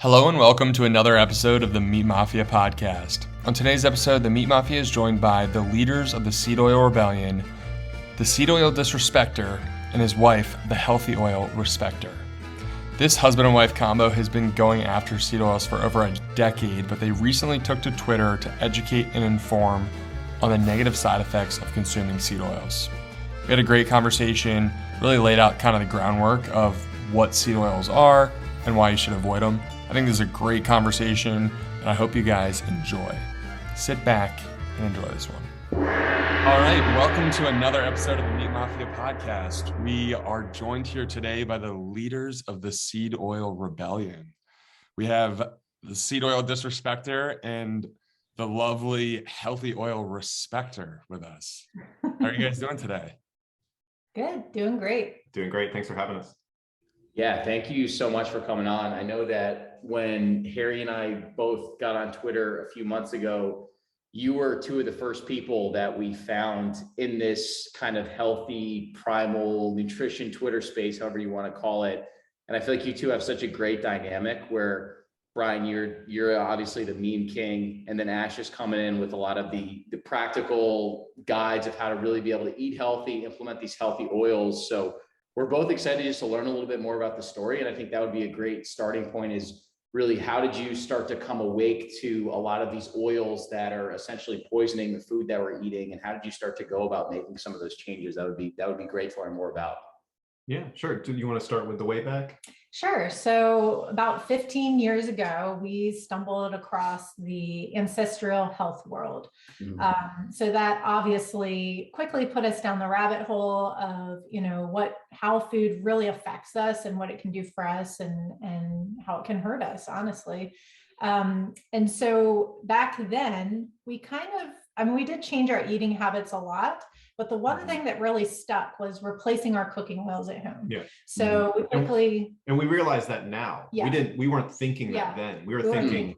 Hello and welcome to another episode of the Meat Mafia podcast. On today's episode, the Meat Mafia is joined by the leaders of the Seed Oil Rebellion, the Seed Oil Disrespecter, and his wife, the Healthy Oil Respecter. This husband and wife combo has been going after seed oils for over a decade, but they recently took to Twitter to educate and inform on the negative side effects of consuming seed oils. We had a great conversation, really laid out kind of the groundwork of what seed oils are and why you should avoid them. I think this is a great conversation, and I hope you guys enjoy. Sit back and enjoy this one. All right, welcome to another episode of the Meat Mafia podcast. We are joined here today by the leaders of the Seed Oil Rebellion. We have the Seed Oil Disrespecter and the lovely Healthy Oil Respecter with us. How are you guys doing today? Good, doing great. Doing great. Thanks for having us. Yeah, thank you so much for coming on. I know that when Harry and I both got on Twitter a few months ago, you were two of the first people that we found in this kind of healthy, primal nutrition Twitter space, however you want to call it. And I feel like you two have such a great dynamic where, Brian, you're obviously the meme king, and then Ash is coming in with a lot of the practical guides of how to really be able to eat healthy, implement these healthy oils. So we're both excited just to learn a little bit more about the story. And I think that would be a great starting point, is really, how did you start to come awake to a lot of these oils that are essentially poisoning the food that we're eating? And how did you start to go about making some of those changes? That would be great to learn more about. Yeah, sure. Do you want to start with the way back? Sure. So about 15 years ago, we stumbled across the ancestral health world. So that obviously quickly put us down the rabbit hole of, how food really affects us and what it can do for us and how it can hurt us, honestly. And so back then we we did change our eating habits a lot, but the one thing that really stuck was replacing our cooking oils at home. Yeah. So we quickly, and we realize that now. Yeah. We weren't thinking that then. We were thinking,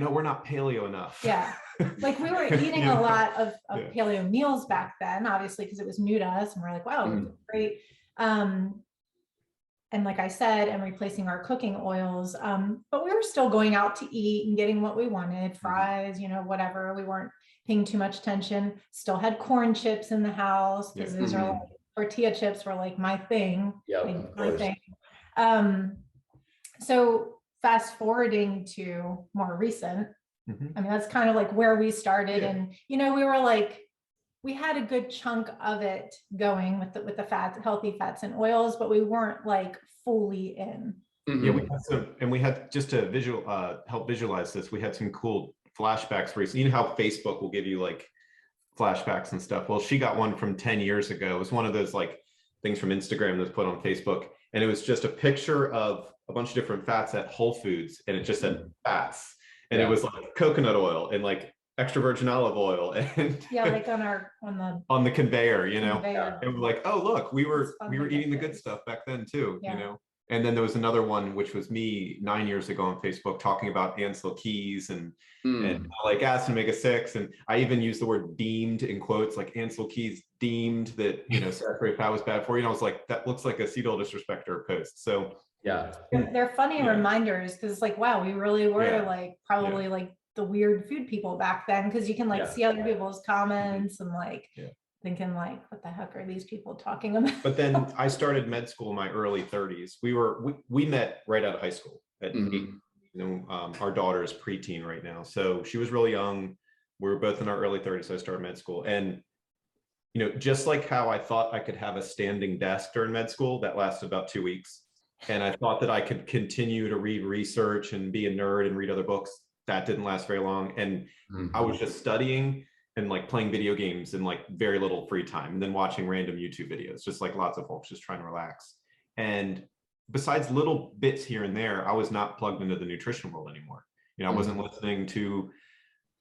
oh, we're not paleo enough. Yeah. Like we were eating a lot of paleo meals back then, obviously, because it was new to us, and we're like, wow, it's great. And like I said, and replacing our cooking oils, but we were still going out to eat and getting what we wanted, fries, whatever. We weren't paying too much attention. Still had corn chips in the house, because those are like, tortilla chips were like my thing. My thing. So fast forwarding to more recent, that's kind of like where we started. And, we were like, we had a good chunk of it going with the fats, healthy fats and oils, but we weren't like fully in. Yeah, we had just to help visualize this. We had some cool flashbacks recently. You know how Facebook will give you like flashbacks and stuff. Well, she got one from 10 years ago. It was one of those like things from Instagram that's put on Facebook, and it was just a picture of a bunch of different fats at Whole Foods, and it just said fats, and it was like coconut oil and like extra virgin olive oil, and like on the conveyor, conveyor. And we're like, oh look, we were eating the good stuff back then too. And then there was another one, which was me 9 years ago on Facebook, talking about Ansel Keys and like acid omega-6, and I even used the word deemed in quotes, like Ansel Keys deemed that saturated fat was bad for you. And I was like, that looks like a Seed Oil Disrespecter post. So they're funny reminders, because it's like, wow, we really were like probably like the weird food people back then, because you can like see other people's comments and like thinking like, what the heck are these people talking about? But then I started med school in my early 30s. We met right out of high school at 8. Our daughter is preteen right now, so she was really young. We were both in our early 30s, so I started med school. And just like how I thought I could have a standing desk during med school, that lasted about 2 weeks, and I thought that I could continue to read research and be a nerd and read other books. That didn't last very long, and I was just studying and like playing video games and like very little free time, and then watching random YouTube videos, just like lots of folks just trying to relax. And besides little bits here and there, I was not plugged into the nutrition world anymore. I wasn't listening to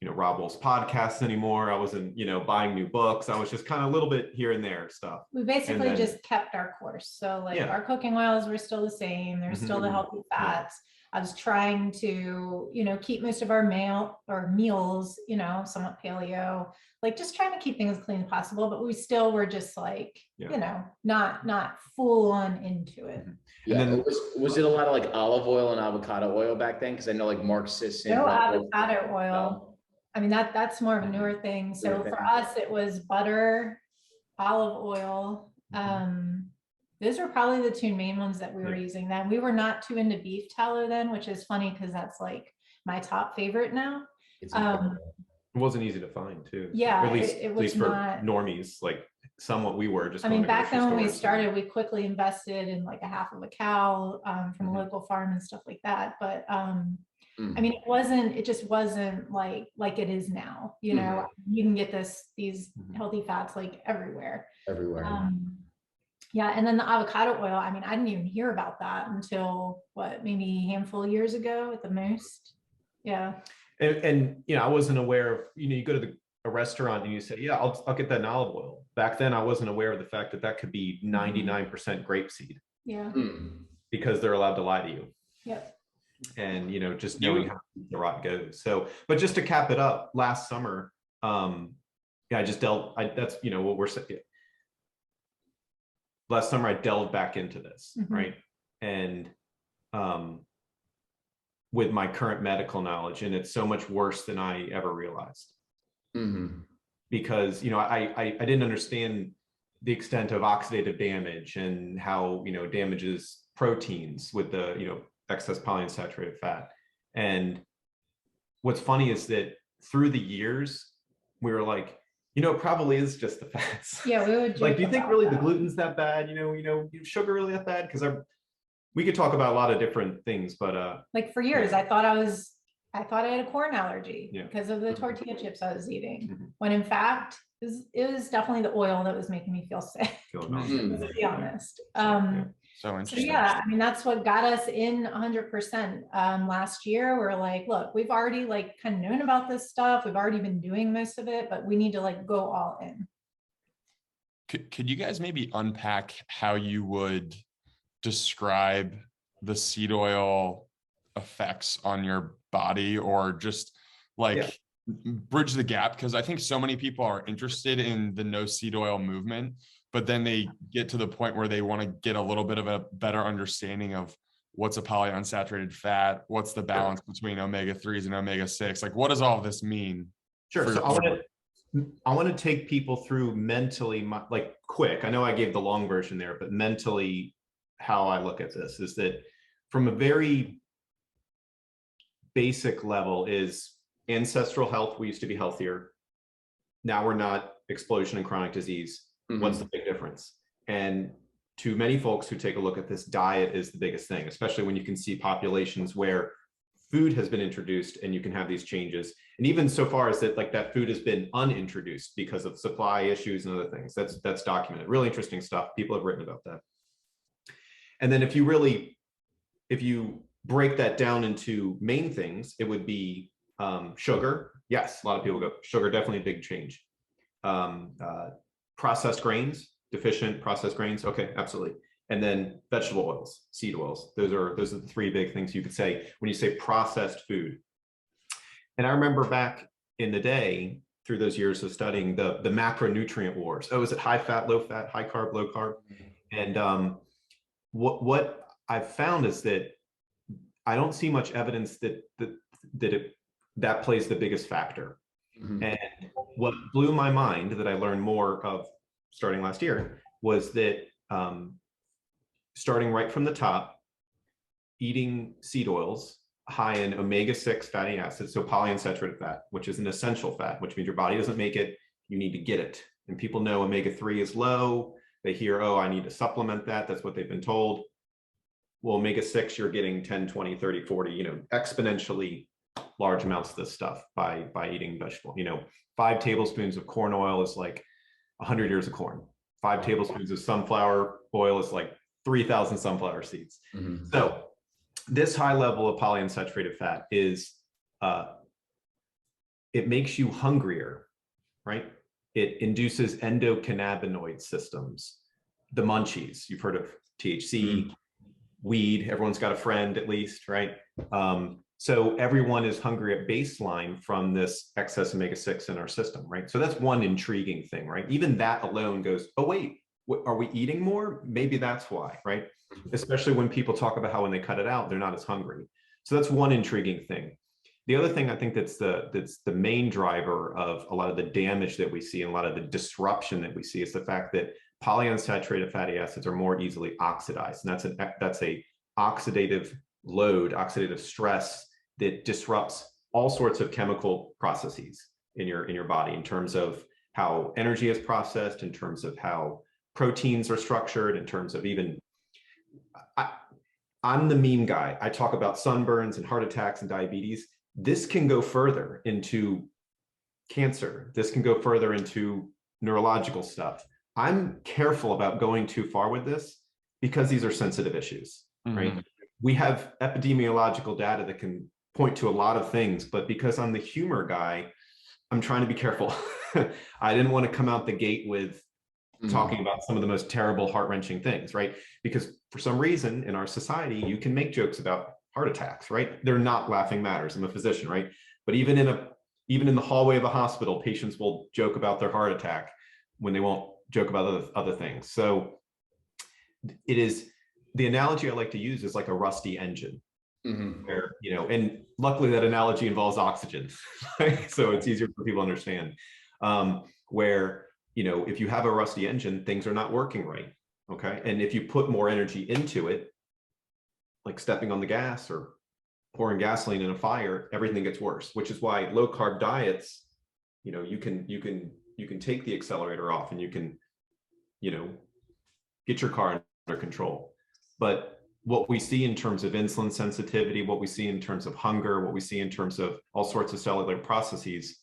Rob Wolf's podcasts anymore. I wasn't buying new books. I was just kind of a little bit here and there stuff. We basically just kept our course. So like our cooking oils were still the same. There's still the healthy fats. I was trying to, keep most of our meals, somewhat paleo, like just trying to keep things as clean as possible, but we still were just like, not full on into it. Yeah. And then was it a lot of like olive oil and avocado oil back then? Because I know like Mark Sisson. No avocado oil. No. I mean, that's more of a newer thing. So Newer for thing. us, it was butter, olive oil. Those were probably the two main ones that we were using then. We were not too into beef tallow then, which is funny because that's like my top favorite now. It's it wasn't easy to find too. Yeah, Or at least, it at was least for not normies, like somewhat we were just. I going mean, to back grocery then when we stores started, we quickly invested in like a half of a cow from a local farm and stuff like that. But I mean, it just wasn't like it is now, you can get these healthy fats like everywhere. Yeah. And then the avocado oil, I mean, I didn't even hear about that until maybe a handful of years ago at the most. Yeah. And I wasn't aware of, you go to a restaurant and you say, yeah, I'll get that in olive oil. Back then, I wasn't aware of the fact that could be 99% grapeseed. Yeah. Because they're allowed to lie to you. Yep. And, just knowing how the rot goes. So, but just to cap it up, last summer, that's, what we're saying. Last summer, I delved back into this, right? And with my current medical knowledge, and it's so much worse than I ever realized. Because, I didn't understand the extent of oxidative damage and how, damages proteins with the, excess polyunsaturated fat. And what's funny is that through the years, we were like, it probably is just the fats. Yeah, we would like, do you think really the gluten's that bad? Sugar really that bad? Because we could talk about a lot of different things, but like for years, I thought I had a corn allergy because of the tortilla chips I was eating. When in fact, it was definitely the oil that was making me feel sick. To be honest. So interesting. So yeah, I mean, that's what got us in 100%. Last year, we're like, look, we've already like kind of known about this stuff. We've already been doing most of it, but we need to like go all in. Could you guys maybe unpack how you would describe the seed oil effects on your body, or just like bridge the gap? Because I think so many people are interested in the no seed oil movement, but then they get to the point where they want to get a little bit of a better understanding of what's a polyunsaturated fat, what's the balance between omega-3s and omega-6, like what does all of this mean? Sure. So I want to take people through mentally, like quick. I know I gave the long version there, but mentally, how I look at this is that from a very basic level is ancestral health. We used to be healthier. Now we're not. Explosion in chronic disease. What's the big difference? And to many folks who take a look at this, diet is the biggest thing, especially when you can see populations where food has been introduced and you can have these changes. And even so far as that, like that food has been unintroduced because of supply issues and other things. That's documented. Really interesting stuff. People have written about that. And then if you break that down into main things, it would be sugar. Yes, a lot of people go, sugar, definitely a big change. Processed grains, deficient processed grains. Okay, absolutely. And then vegetable oils, seed oils. Those are the three big things you could say when you say processed food. And I remember back in the day, through those years of studying the macronutrient wars. Oh, is it high fat, low fat, high carb, low carb? And what I've found is that I don't see much evidence that plays the biggest factor. And what blew my mind that I learned more of starting last year was that starting right from the top, eating seed oils high in omega-6 fatty acids, so polyunsaturated fat, which is an essential fat, which means your body doesn't make it, you need to get it. And people know omega-3 is low. They hear, oh, I need to supplement that. That's what they've been told. Well, omega-6, you're getting 10, 20, 30, 40, exponentially large amounts of this stuff by eating vegetable. 5 tablespoons of corn oil is like 100 years of corn. 5 tablespoons of sunflower oil is like 3,000 sunflower seeds. So this high level of polyunsaturated fat is, it makes you hungrier, right? It induces endocannabinoid systems, the munchies. You've heard of THC, weed. Everyone's got a friend at least, right? So everyone is hungry at baseline from this excess omega-6 in our system, right? So that's one intriguing thing, right? Even that alone goes, oh, wait, are we eating more? Maybe that's why, right? Especially when people talk about how when they cut it out, they're not as hungry. So that's one intriguing thing. The other thing I think that's the main driver of a lot of the damage that we see and a lot of the disruption that we see is the fact that polyunsaturated fatty acids are more easily oxidized. And that's a oxidative load, oxidative stress that disrupts all sorts of chemical processes in your body in terms of how energy is processed, in terms of how proteins are structured, in terms of even, I'm the meme guy. I talk about sunburns and heart attacks and diabetes. This can go further into cancer. This can go further into neurological stuff. I'm careful about going too far with this because these are sensitive issues, right? We have epidemiological data that can point to a lot of things, but because I'm the humor guy, I'm trying to be careful. I didn't want to come out the gate with talking about some of the most terrible, heart-wrenching things, right? Because for some reason in our society, you can make jokes about heart attacks, right? They're not laughing matters. I'm a physician, right? But even in the hallway of a hospital, patients will joke about their heart attack when they won't joke about other things. So it is, the analogy I like to use is like a rusty engine. Where, and luckily that analogy involves oxygen, right? So it's easier for people to understand. Where, if you have a rusty engine, things are not working right, okay? And if you put more energy into it, like stepping on the gas or pouring gasoline in a fire, everything gets worse, which is why low carb diets, you can take the accelerator off and you can, get your car under control. But what we see in terms of insulin sensitivity, what we see in terms of hunger, what we see in terms of all sorts of cellular processes,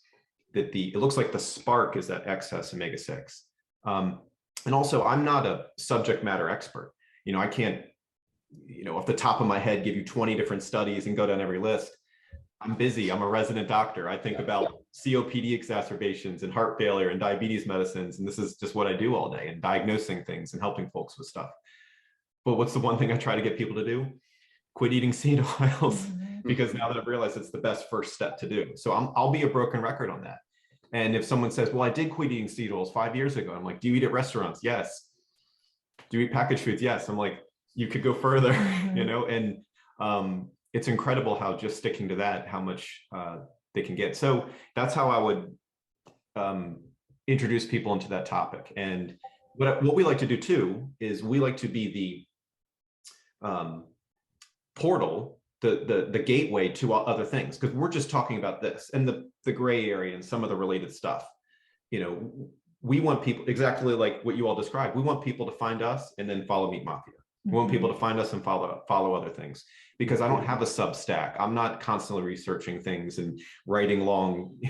that it looks like the spark is that excess omega-6. And also, I'm not a subject matter expert. I can't, off the top of my head, give you 20 different studies and go down every list. I'm busy. I'm a resident doctor. I think about COPD exacerbations and heart failure and diabetes medicines. And this is just what I do all day, and diagnosing things and helping folks with stuff. But what's the one thing I try to get people to do? Quit eating seed oils, because now that I've realized it's the best first step to do. So I'll be a broken record on that. And if someone says, well, I did quit eating seed oils 5 years ago, I'm like, do you eat at restaurants? Yes. Do you eat packaged foods? Yes. I'm like, you could go further, and it's incredible how just sticking to that, how much they can get. So that's how I would introduce people into that topic. And what we like to do too, is we like to be the portal, the gateway to other things, because we're just talking about this and the gray area and some of the related stuff. We want people, exactly like what you all described, we want people to find us and then follow Meat Mafia. We want people to find us and follow other things, because I don't have a Substack. I'm not constantly researching things and writing long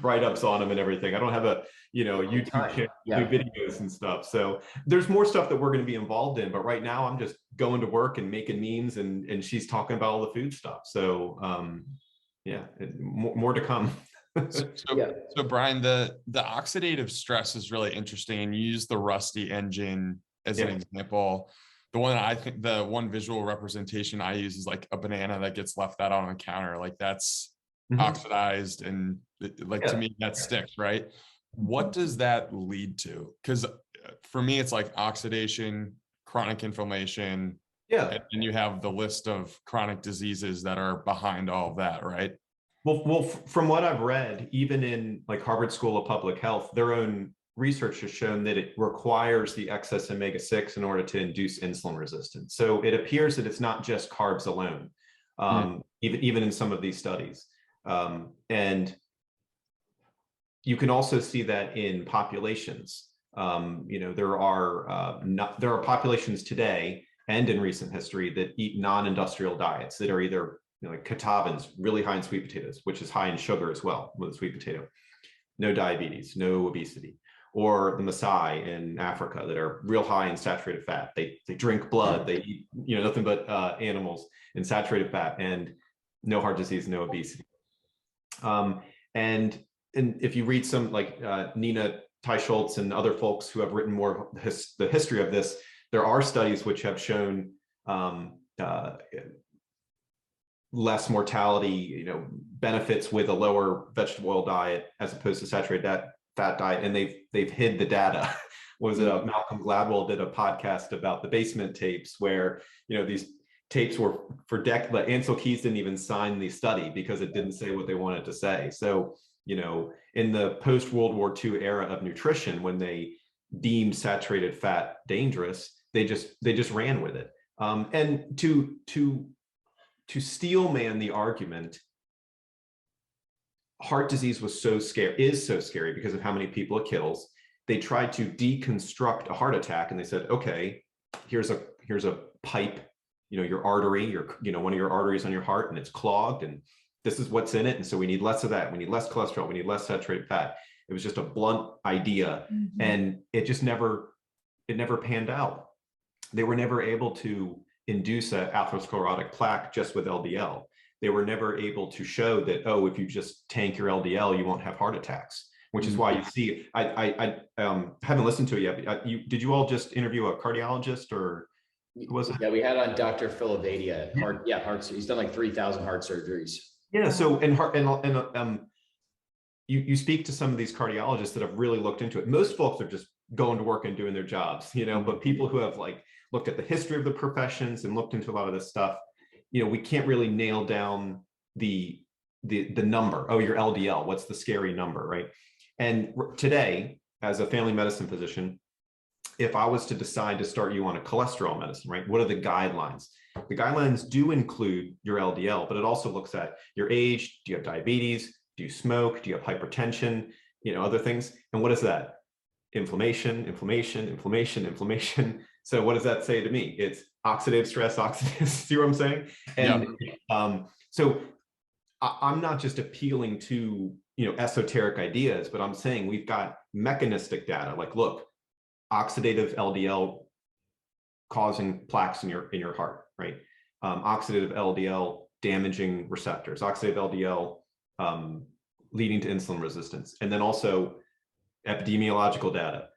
write-ups on them and everything. I don't have a YouTube channel, do videos and stuff. So there's more stuff that we're going to be involved in, but right now I'm just going to work and making memes, and she's talking about all the food stuff. So more to come. So Brian, the oxidative stress is really interesting, and you use the rusty engine as an example. The one visual representation I use is like a banana that gets left out on a counter, like that's oxidized, and to me that sticks, right? What does that lead to? Because for me, it's like oxidation, chronic inflammation, and you have the list of chronic diseases that are behind all of that, right? Well, from what I've read, even in like Harvard School of Public Health, their own research has shown that it requires the excess omega-6 in order to induce insulin resistance. So it appears that it's not just carbs alone, even in some of these studies. And you can also see that in populations. There are populations today and in recent history that eat non-industrial diets that are either like Catawbans, really high in sweet potatoes, which is high in sugar as well with a sweet potato, no diabetes, no obesity. Or the Maasai in Africa that are real high in saturated fat. They drink blood, they eat nothing but animals in saturated fat, and no heart disease, no obesity. And if you read some like Nina Teicholz and other folks who have written more of the history of this, there are studies which have shown less mortality, benefits with a lower vegetable oil diet as opposed to saturated fat diet, and they've hid the data. Was it Malcolm Gladwell did a podcast about the basement tapes where these tapes were for but Ansel Keys didn't even sign the study because it didn't say what they wanted to say. So in the post World War II era of nutrition, when they deemed saturated fat dangerous, they just ran with it. And to steelman the argument, heart disease is so scary because of how many people it kills. They tried to deconstruct a heart attack, and they said, okay, here's a pipe, your artery, one of your arteries on your heart, and it's clogged, and this is what's in it. And so we need less of that. We need less cholesterol. We need less saturated fat. It was just a blunt idea, and it just never panned out. They were never able to induce an atherosclerotic plaque just with LDL. They were never able to show that, if you just tank your LDL, you won't have heart attacks, which is why you see, I haven't listened to it yet, but did you all just interview a cardiologist, or who was it? Yeah, we had on Dr. Philovadia, heart, he's done like 3,000 heart surgeries. Yeah, so, you speak to some of these cardiologists that have really looked into it. Most folks are just going to work and doing their jobs, but people who have looked at the history of the professions and looked into a lot of this stuff, we can't really nail down the number. Oh, your LDL, what's the scary number, right? And today, as a family medicine physician, if I was to decide to start you on a cholesterol medicine, right, what are the guidelines? The guidelines do include your LDL, but it also looks at your age. Do you have diabetes? Do you smoke? Do you have hypertension? Other things. And what is that? Inflammation. So what does that say to me? It's oxidative stress, see what I'm saying? And so I'm not just appealing to, esoteric ideas, but I'm saying we've got mechanistic data. Look, oxidative LDL causing plaques in your heart, right? Oxidative LDL damaging receptors, oxidative LDL leading to insulin resistance. And then also epidemiological data,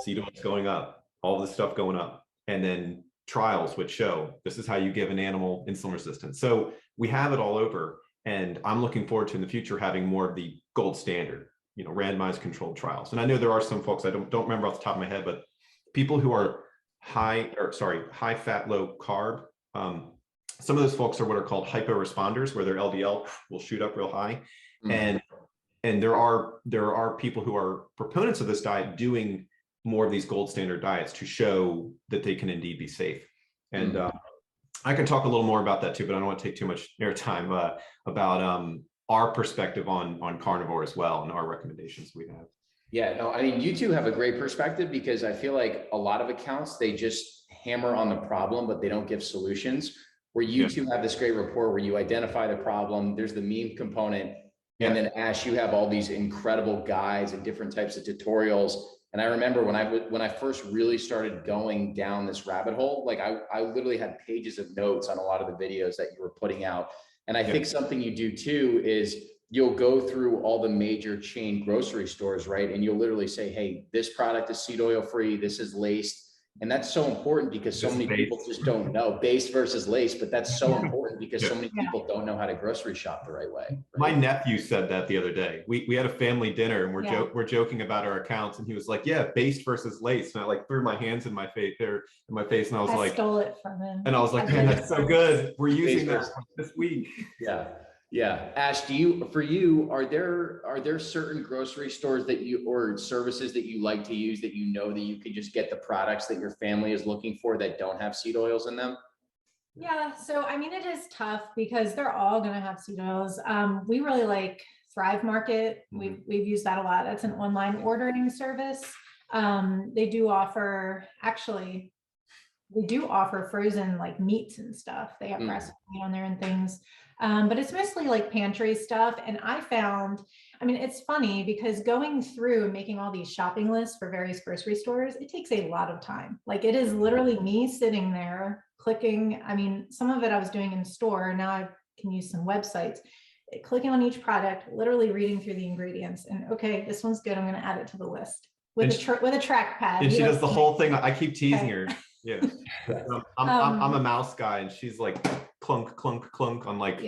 seed oils going up, all this stuff going up, and then trials which show this is how you give an animal insulin resistance. So we have it all over, and I'm looking forward to in the future having more of the gold standard, randomized controlled trials. And I know there are some folks, I don't remember off the top of my head, but people who are high fat, low carb, some of those folks are what are called hypo-responders, where their LDL will shoot up real high. And there are people who are proponents of this diet doing more of these gold standard diets to show that they can indeed be safe. And I can talk a little more about that too, but I don't want to take too much airtime about our perspective on carnivore as well, and our recommendations we have. Yeah, no, I mean, you two have a great perspective, because I feel like a lot of accounts, they just hammer on the problem, but they don't give solutions. Where you two have this great rapport where you identify the problem, there's the meme component, and then Ash, you have all these incredible guides and different types of tutorials. And I remember when I first really started going down this rabbit hole, I literally had pages of notes on a lot of the videos that you were putting out. And I think something you do too is you'll go through all the major chain grocery stores, right? And you'll literally say, hey, this product is seed oil free, this is laced. And that's so important because so many people just don't know based versus laced, but that's so important because so many people don't know how to grocery shop the right way. Right? My nephew said that the other day. We had a family dinner, and we're joking about our accounts, and he was like, yeah, based versus laced. And I threw my hands in my face, and I was like, stole it from him. And I was like, man, that's so good. We're using that this week. Yeah. Ash, are there certain grocery stores or services that you like to use that that you could just get the products that your family is looking for that don't have seed oils in them? Yeah, so I mean, it is tough because they're all going to have seed oils. We really like Thrive Market. We've used that a lot. That's an online ordering service. They do offer frozen meats and stuff. They have breast meat on there and things. But it's mostly pantry stuff. And I found, it's funny because going through and making all these shopping lists for various grocery stores, it takes a lot of time. It is literally me sitting there clicking. Some of it I was doing in store. Now I can use some websites, clicking on each product, literally reading through the ingredients, and okay, this one's good, I'm going to add it to the list with a trackpad. And she does the whole thing. I keep teasing her. Yeah. I'm a mouse guy, and she's like clunk, clunk, clunk on like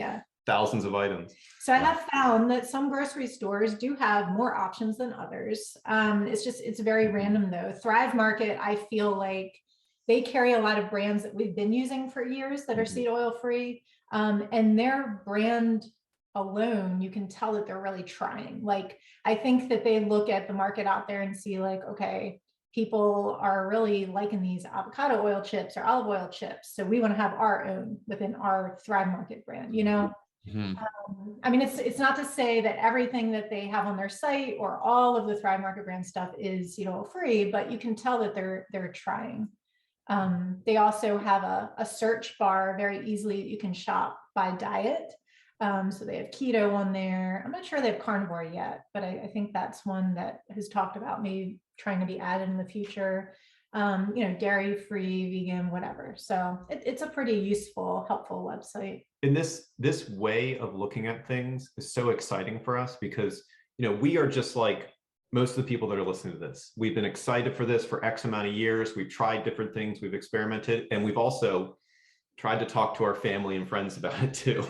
thousands of items. So I have found that some grocery stores do have more options than others. It's very random though. Thrive Market, I feel like they carry a lot of brands that we've been using for years that are seed oil free. And their brand alone, you can tell that they're really trying. Like, I think that they look at the market out there and see like, okay, people are really liking these avocado oil chips or olive oil chips. So we want to have our own within our Thrive Market brand, you know? I mean, it's not to say that everything that they have on their site or all of the Thrive Market brand stuff is seed oil free, but you can tell that they're trying. They also have a search bar very easily that you can shop by diet. So they have keto on there. I'm not sure they have carnivore yet, but I think that's one that has talked about maybe trying to be added in the future. You know, dairy free, vegan, whatever. So it's a pretty useful, helpful website. And this way of looking at things is so exciting for us because, you know, we are just like most of the people that are listening to this. We've been excited for this for X amount of years. We've tried different things, we've experimented, and we've also tried to talk to our family and friends about it too.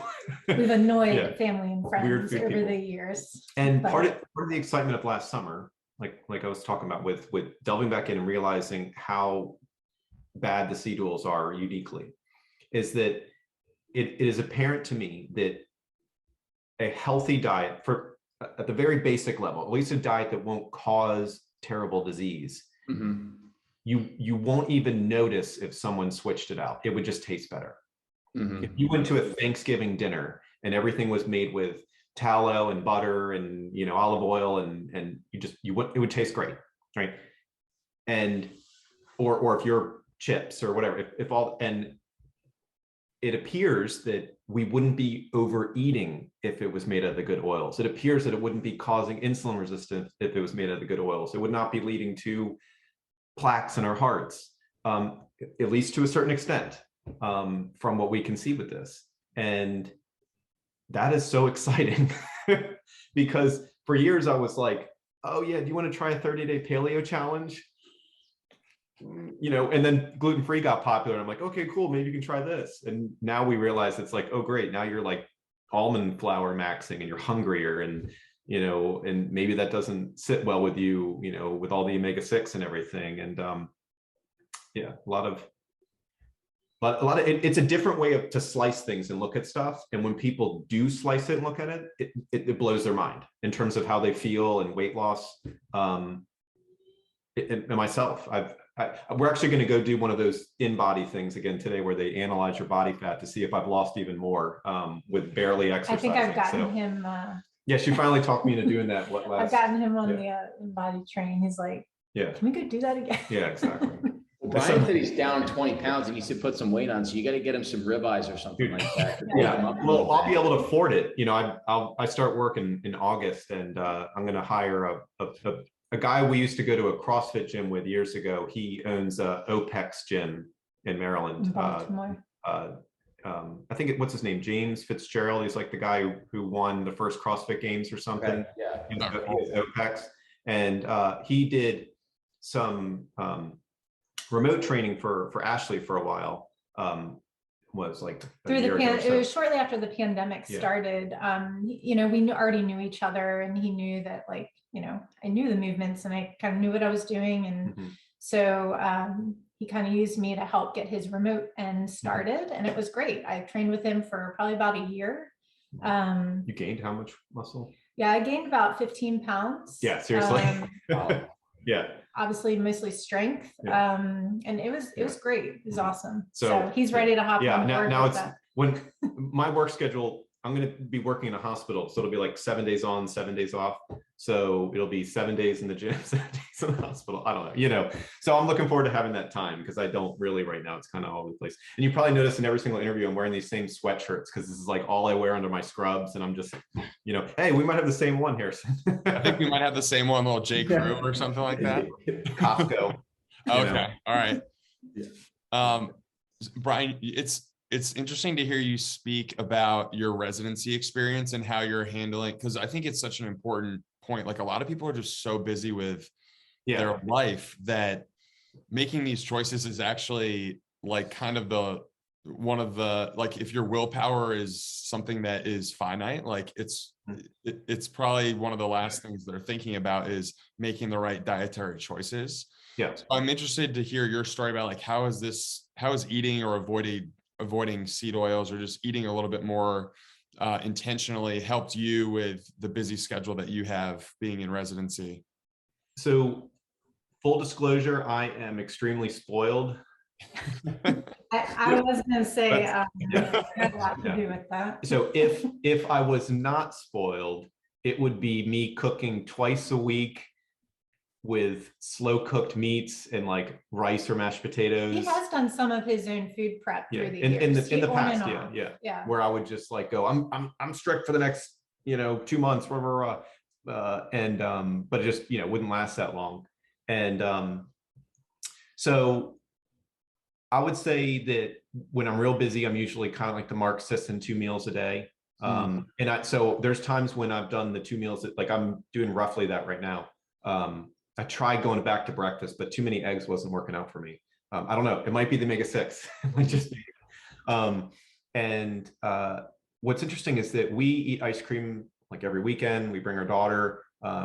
We've annoyed family and friends over people. The years. And part of the excitement of last summer, like I was talking about with delving back in and realizing how bad the seed oils are uniquely, is that it is apparent to me that a healthy diet, for at the very basic level, at least a diet that won't cause terrible disease, you won't even notice if someone switched it out. It would just taste better. If you went to a Thanksgiving dinner and everything was made with tallow and butter and, you know, olive oil and it would taste great, right? And or if you're chips or whatever, and it appears that we wouldn't be overeating if it was made out of the good oils. It appears that it wouldn't be causing insulin resistance if it was made out of the good oils. It would not be leading to plaques in our hearts, at least to a certain extent, from what we can see with this. And that is so exciting because for years I was like, oh yeah, do you want to try a 30-day paleo challenge? You know, and then gluten-free got popular. And I'm like, okay, cool, maybe you can try this. And now we realize it's like, oh great, now you're like almond flour maxing and you're hungrier, and you know, and maybe that doesn't sit well with you, you know, with all the omega-6 and everything. And yeah, a lot of it's a different way to slice things and look at stuff. And when people do slice it and look at it, it blows their mind in terms of how they feel and weight loss. And myself, we're actually going to go do one of those in-body things again today, where they analyze your body fat to see if I've lost even more with barely exercising. I think I've gotten him. Yeah, she finally talked me into doing that. I've gotten him on the in-body train. He's like, yeah, can we go do that again? Yeah, exactly. Well, Brian said he's down 20 pounds and he should put some weight on. So you got to get him some ribeyes or something like that. Yeah, well, I'll be able to afford it. You know, I start work in August, and I'm going to hire a guy we used to go to a CrossFit gym with years ago. He owns a OPEX gym in Maryland. In Baltimore. I think what's his name? James Fitzgerald. He's like the guy who won the first CrossFit Games or something. Okay. Yeah. He has OPEX, and he did some remote training for Ashley for a while. Was like it was shortly after the pandemic started. You know, we already knew each other, and he knew that, like, you know, I knew the movements and I kind of knew what I was doing, and so he kind of used me to help get his remote end started, and it was great. I trained with him for probably about a year. You gained how much muscle? Yeah, I gained about 15 pounds. Yeah, seriously. Yeah. Obviously, mostly strength. And it was great. It was awesome. So he's ready to hop on board. Now it's that. When my work schedule, I'm going to be working in a hospital, so it'll be like 7 days on, 7 days off. So it'll be 7 days in the gym, 7 days in the hospital. I don't know, you know. So I'm looking forward to having that time, because I don't really right now. It's kind of all over the place. And you probably notice in every single interview, I'm wearing these same sweatshirts, because this is like all I wear under my scrubs. And I'm just, you know, hey, we might have the same one, Harrison. I think we might have the same one, little J. Crew or something like that. Costco. Okay. All right. Brian, it's interesting to hear you speak about your residency experience and how you're handling, because I think it's such an important point. Like, a lot of people are just so busy with their life that making these choices is actually like kind of one of the, like, if your willpower is something that is finite, like it's probably one of the last things they're thinking about is making the right dietary choices. Yeah. So I'm interested to hear your story about like, how is eating or avoiding seed oils, or just eating a little bit more intentionally helped you with the busy schedule that you have being in residency? So full disclosure, I am extremely spoiled. I was going to say, Yeah. it had a lot to do with that. So if I was not spoiled, it would be me cooking twice a week with slow cooked meats and like rice or mashed potatoes. He has done some of his own food prep through the in years. the On past, and off. yeah. Where I would just like go, I'm strict for the next 2 months, but it just wouldn't last that long. And so I would say that when I'm real busy, I'm usually kind of like the Mark Sisson 2 meals a day. So there's times when I've done the 2 meals that, like, I'm doing roughly that right now. I tried going back to breakfast, but too many eggs wasn't working out for me. I don't know. It might be the omega-6. It might just be. What's interesting is that we eat ice cream like every weekend. We bring our daughter.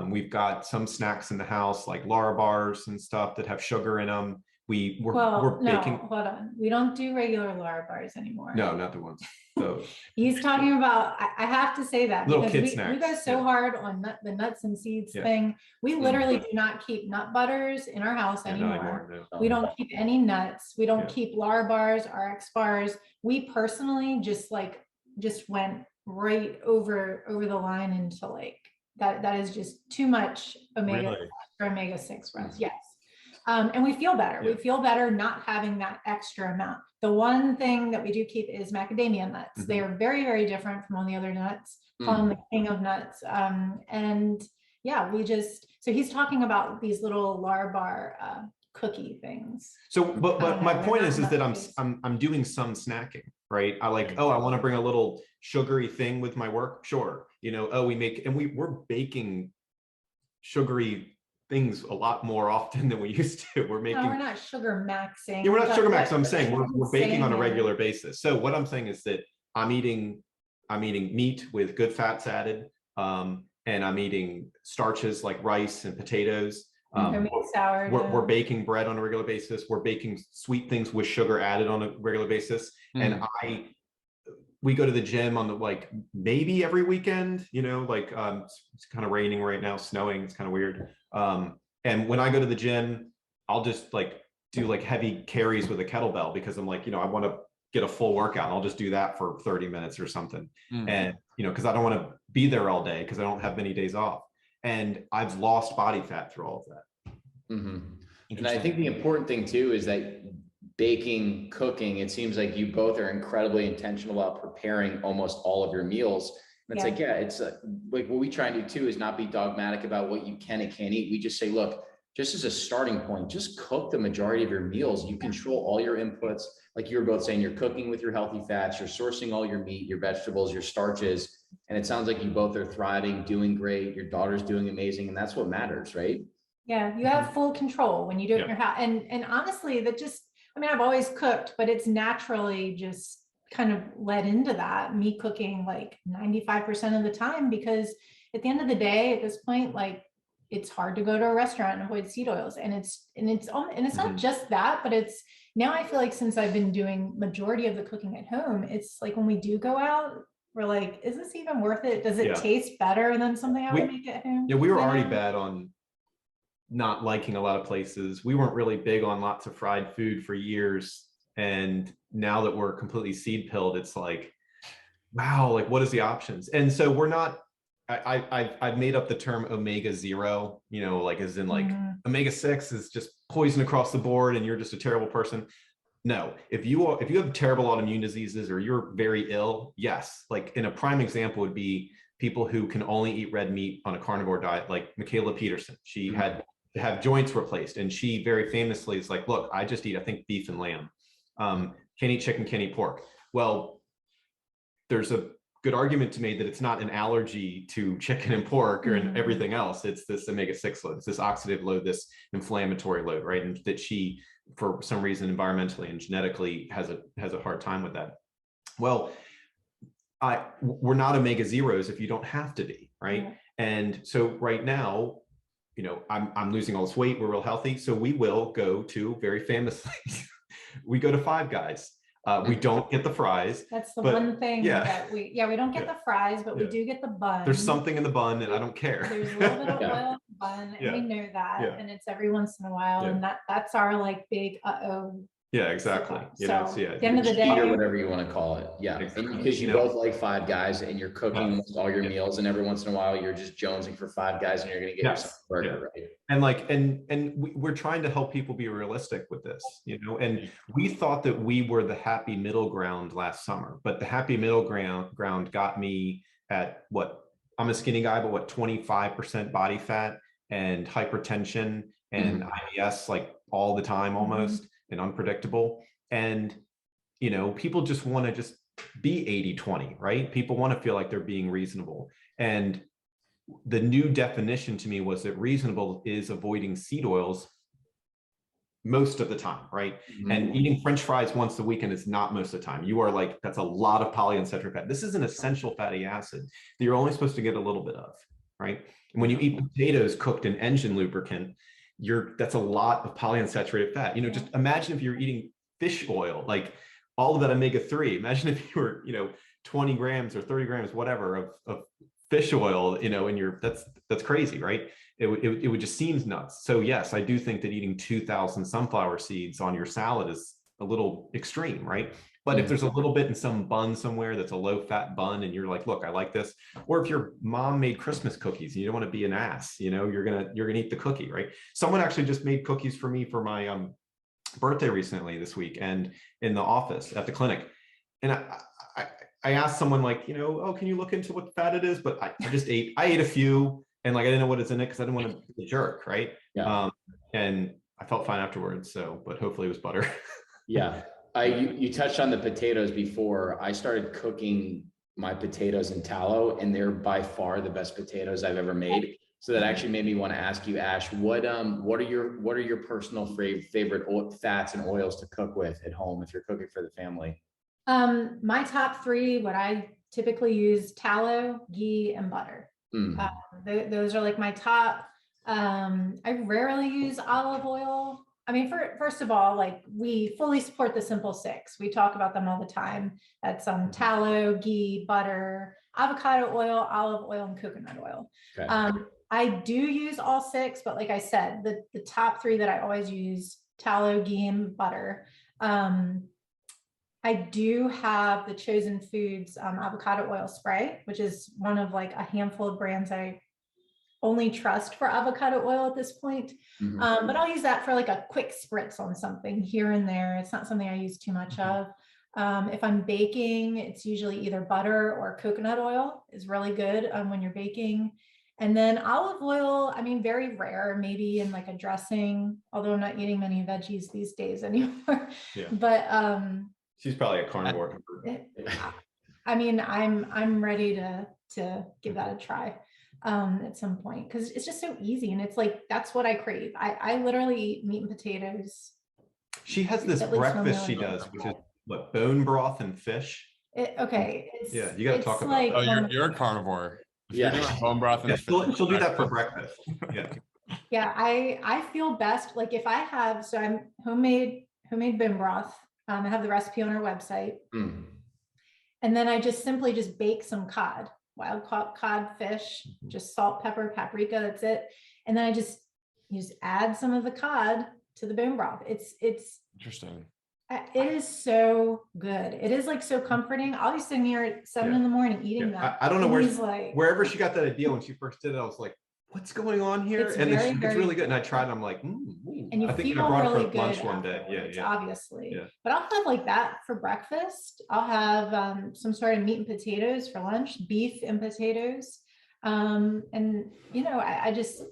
We've got some snacks in the house, like Lara bars and stuff that have sugar in them. We're baking. No, hold on. We don't do regular Lara bars anymore. No, not the ones. So he's talking about, I have to say that little because kid we snacks. go so hard on the nuts and seeds Yeah. thing. We literally do not keep nut butters in our house anymore. No. We don't keep any nuts. We don't keep Lara bars, RX bars. We personally just went right over the line into like that is just too much omega-6 for us. Yes. And we feel better. We feel better not having that extra amount. The one thing that we do keep is macadamia nuts. They are very, very different from all the other nuts. Call them the king of nuts. So he's talking about these little Lara bar cookie things. So, but my point is that I'm doing some snacking, right? I want to bring a little sugary thing with my work. Sure. We're baking sugary things a lot more often than we used to. We're not sugar maxing. Yeah, we're not sugar maxing. I'm saying we're baking on a regular basis. So what I'm saying is that I'm eating meat with good fats added, and I'm eating starches like rice and potatoes. We're baking bread on a regular basis. We're baking sweet things with sugar added on a regular basis. And we go to the gym on maybe every weekend, it's kind of raining right now, snowing, it's kind of weird. And when I go to the gym, I'll just do heavy carries with a kettlebell because I'm I want to get a full workout. And I'll just do that for 30 minutes or something. And, because I don't want to be there all day because I don't have many days off. And I've lost body fat through all of that. And I think the important thing too is that baking, cooking, it seems like you both are incredibly intentional about preparing almost all of your meals. And it's it's like what we try and do too is not be dogmatic about what you can and can't eat. We just say, look, just as a starting point, just cook the majority of your meals. You control all your inputs. Like you were both saying, you're cooking with your healthy fats, you're sourcing all your meat, your vegetables, your starches. And it sounds like you both are thriving, doing great. Your daughter's doing amazing. And that's what matters, right? Yeah, you have full control when you do it in your house. And honestly, I've always cooked, but it's naturally just kind of led into that, me cooking 95% of the time, because at the end of the day, at this point, it's hard to go to a restaurant and avoid seed oils. And it's not just that, but it's now I feel like since I've been doing majority of the cooking at home, it's like when we do go out, we're like, is this even worth it? Does it taste better than something I would make at home? Yeah, we were already bad on not liking a lot of places. We weren't really big on lots of fried food for years. And now that we're completely seed pilled, it's like, wow, what is the options? And so we're not, I've made up the term omega-0, as in omega-6 is just poison across the board and you're just a terrible person. No, if you have terrible autoimmune diseases or you're very ill, yes. In a prime example would be people who can only eat red meat on a carnivore diet, like Michaela Peterson. She had to have joints replaced. And she very famously is like, look, I just eat, I think, beef and lamb. Can't eat chicken, can't eat pork. Well, there's a good argument to me that it's not an allergy to chicken and pork or everything else. It's this omega-6 load, it's this oxidative load, this inflammatory load, right? And that she, for some reason, environmentally and genetically has a hard time with that. Well, we're not omega zeros if you don't have to be, right? Yeah. And so right now, I'm losing all this weight. We're real healthy. So we will go to, very famously, we go to Five Guys. We don't get the fries. That's the one thing that we don't get the fries, but we do get the bun. There's something in the bun and I don't care. There's a little bit of oil in the bun and we know that. And it's every once in a while. And that's our like big, Yeah, exactly. At the end of the day, or whatever you want to call it. Yeah. Exactly. And because you both like Five Guys and you're cooking almost all your meals, and every once in a while you're just jonesing for Five Guys and you're going to get yourself a burger, right? And we're trying to help people be realistic with this, and we thought that we were the happy middle ground last summer, but the happy middle ground got me at I'm a skinny guy, but 25% body fat and hypertension and IBS like all the time almost. And unpredictable. And, people just want to just be 80-20, right? People want to feel like they're being reasonable. And the new definition to me was that reasonable is avoiding seed oils most of the time, right? And eating French fries once a weekend is not most of the time. You are like, that's a lot of polyunsaturated fat. This is an essential fatty acid that you're only supposed to get a little bit of, right? And when you eat potatoes cooked in engine lubricant, that's a lot of polyunsaturated fat. Just imagine if you're eating fish oil, like all of that omega-3. Imagine if you were, 20 grams or 30 grams, whatever, of fish oil, and that's crazy, right? It would just seem nuts. So yes, I do think that eating 2,000 sunflower seeds on your salad is a little extreme, right? But if there's a little bit in some bun somewhere that's a low-fat bun and you're like, look, I like this. Or if your mom made Christmas cookies and you don't want to be an ass, you're gonna eat the cookie, right? Someone actually just made cookies for me for my birthday recently this week, and in the office at the clinic. And I asked someone like, oh, can you look into what fat it is? But I ate a few, and like I didn't know what is in it because I didn't want to be a jerk, right? Yeah. And I felt fine afterwards. But hopefully it was butter. Yeah. You touched on the potatoes before. I started cooking my potatoes in tallow, and they're by far the best potatoes I've ever made. So that actually made me want to ask you, Ash, what are your personal favorite fats and oils to cook with at home if you're cooking for the family? My top three, what I typically use: tallow, ghee, and butter. Those are like my top. I rarely use olive oil. I mean, first of all, like we fully support the Simple Six. We talk about them all the time. That's tallow, ghee, butter, avocado oil, olive oil, and coconut oil. Okay. I do use all six, but like I said, the top three that I always use: tallow, ghee, and butter. I do have the Chosen Foods avocado oil spray, which is one of like a handful of brands I only trust for avocado oil at this point. But I'll use that for like a quick spritz on something here and there. It's not something I use too much of. If I'm baking, it's usually either butter or coconut oil is really good when you're baking. And then olive oil, I mean, very rare, maybe in like a dressing, although I'm not eating many veggies these days anymore. Yeah. But she's probably a carnivore. I mean, I'm ready to give that a try at some point, because it's just so easy, and it's like that's what I crave. I literally eat meat and potatoes. She has this breakfast she does, which is what, bone broth and fish. You got to talk about like, that. You're a carnivore. If you're doing bone broth and fish, she'll do that for breakfast. Yeah, I feel best like if I have, so I'm homemade bone broth. I have the recipe on our website. And then I simply bake some cod, wild cod fish, just salt, pepper, paprika, that's it. And then I just add some of the cod to the bone broth. It's interesting. It is so good. It is like so comforting. I'll be sitting here at 7 in the morning eating that. I don't know wherever she got that idea when she first did it, I was like, what's going on here? It's really good. And I tried, and I'm like, and you I think feel I brought really it for lunch one day. Obviously. But I'll have like that for breakfast. I'll have some sort of meat and potatoes for lunch, beef and potatoes. And I just,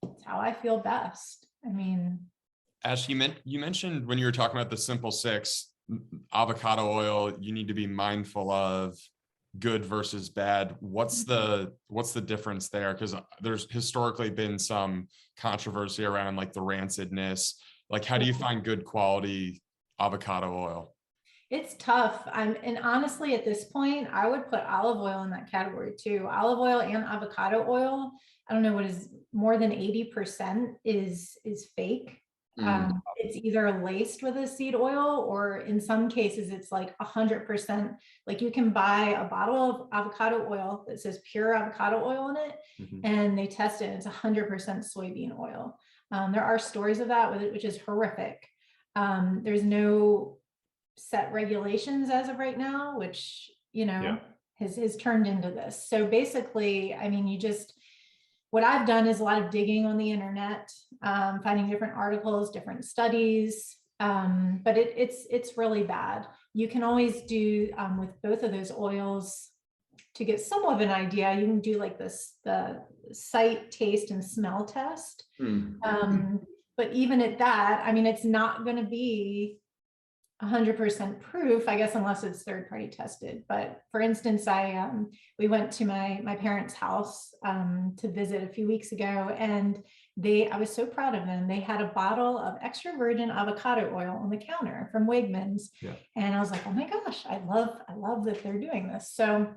it's how I feel best. I mean, Ash, you mentioned when you were talking about the Simple Six, avocado oil, you need to be mindful of good versus bad. What's the difference there? Because there's historically been some controversy around like the rancidness. Like, how do you find good quality avocado oil? It's tough. And honestly, at this point, I would put olive oil in that category too. Olive oil and avocado oil. I don't know what is more than 80% is fake. It's either laced with a seed oil, or in some cases it's like 100%. Like you can buy a bottle of avocado oil that says pure avocado oil in it, and they test it and it's 100% soybean oil. There are stories of that with it, which is horrific. There's no set regulations as of right now, which, you know, has turned into this. So basically, I mean, what I've done is a lot of digging on the internet, finding different articles, different studies, but it's really bad. You can always do with both of those oils, to get some of an idea, you can do like the sight, taste, and smell test. But even at that, I mean, it's not going to be 100% proof, I guess, unless it's third-party tested. But for instance, we went to my parents' house to visit a few weeks ago, and I was so proud of them. They had a bottle of extra virgin avocado oil on the counter from Wegmans, and I was like, oh my gosh, I love that they're doing this. So,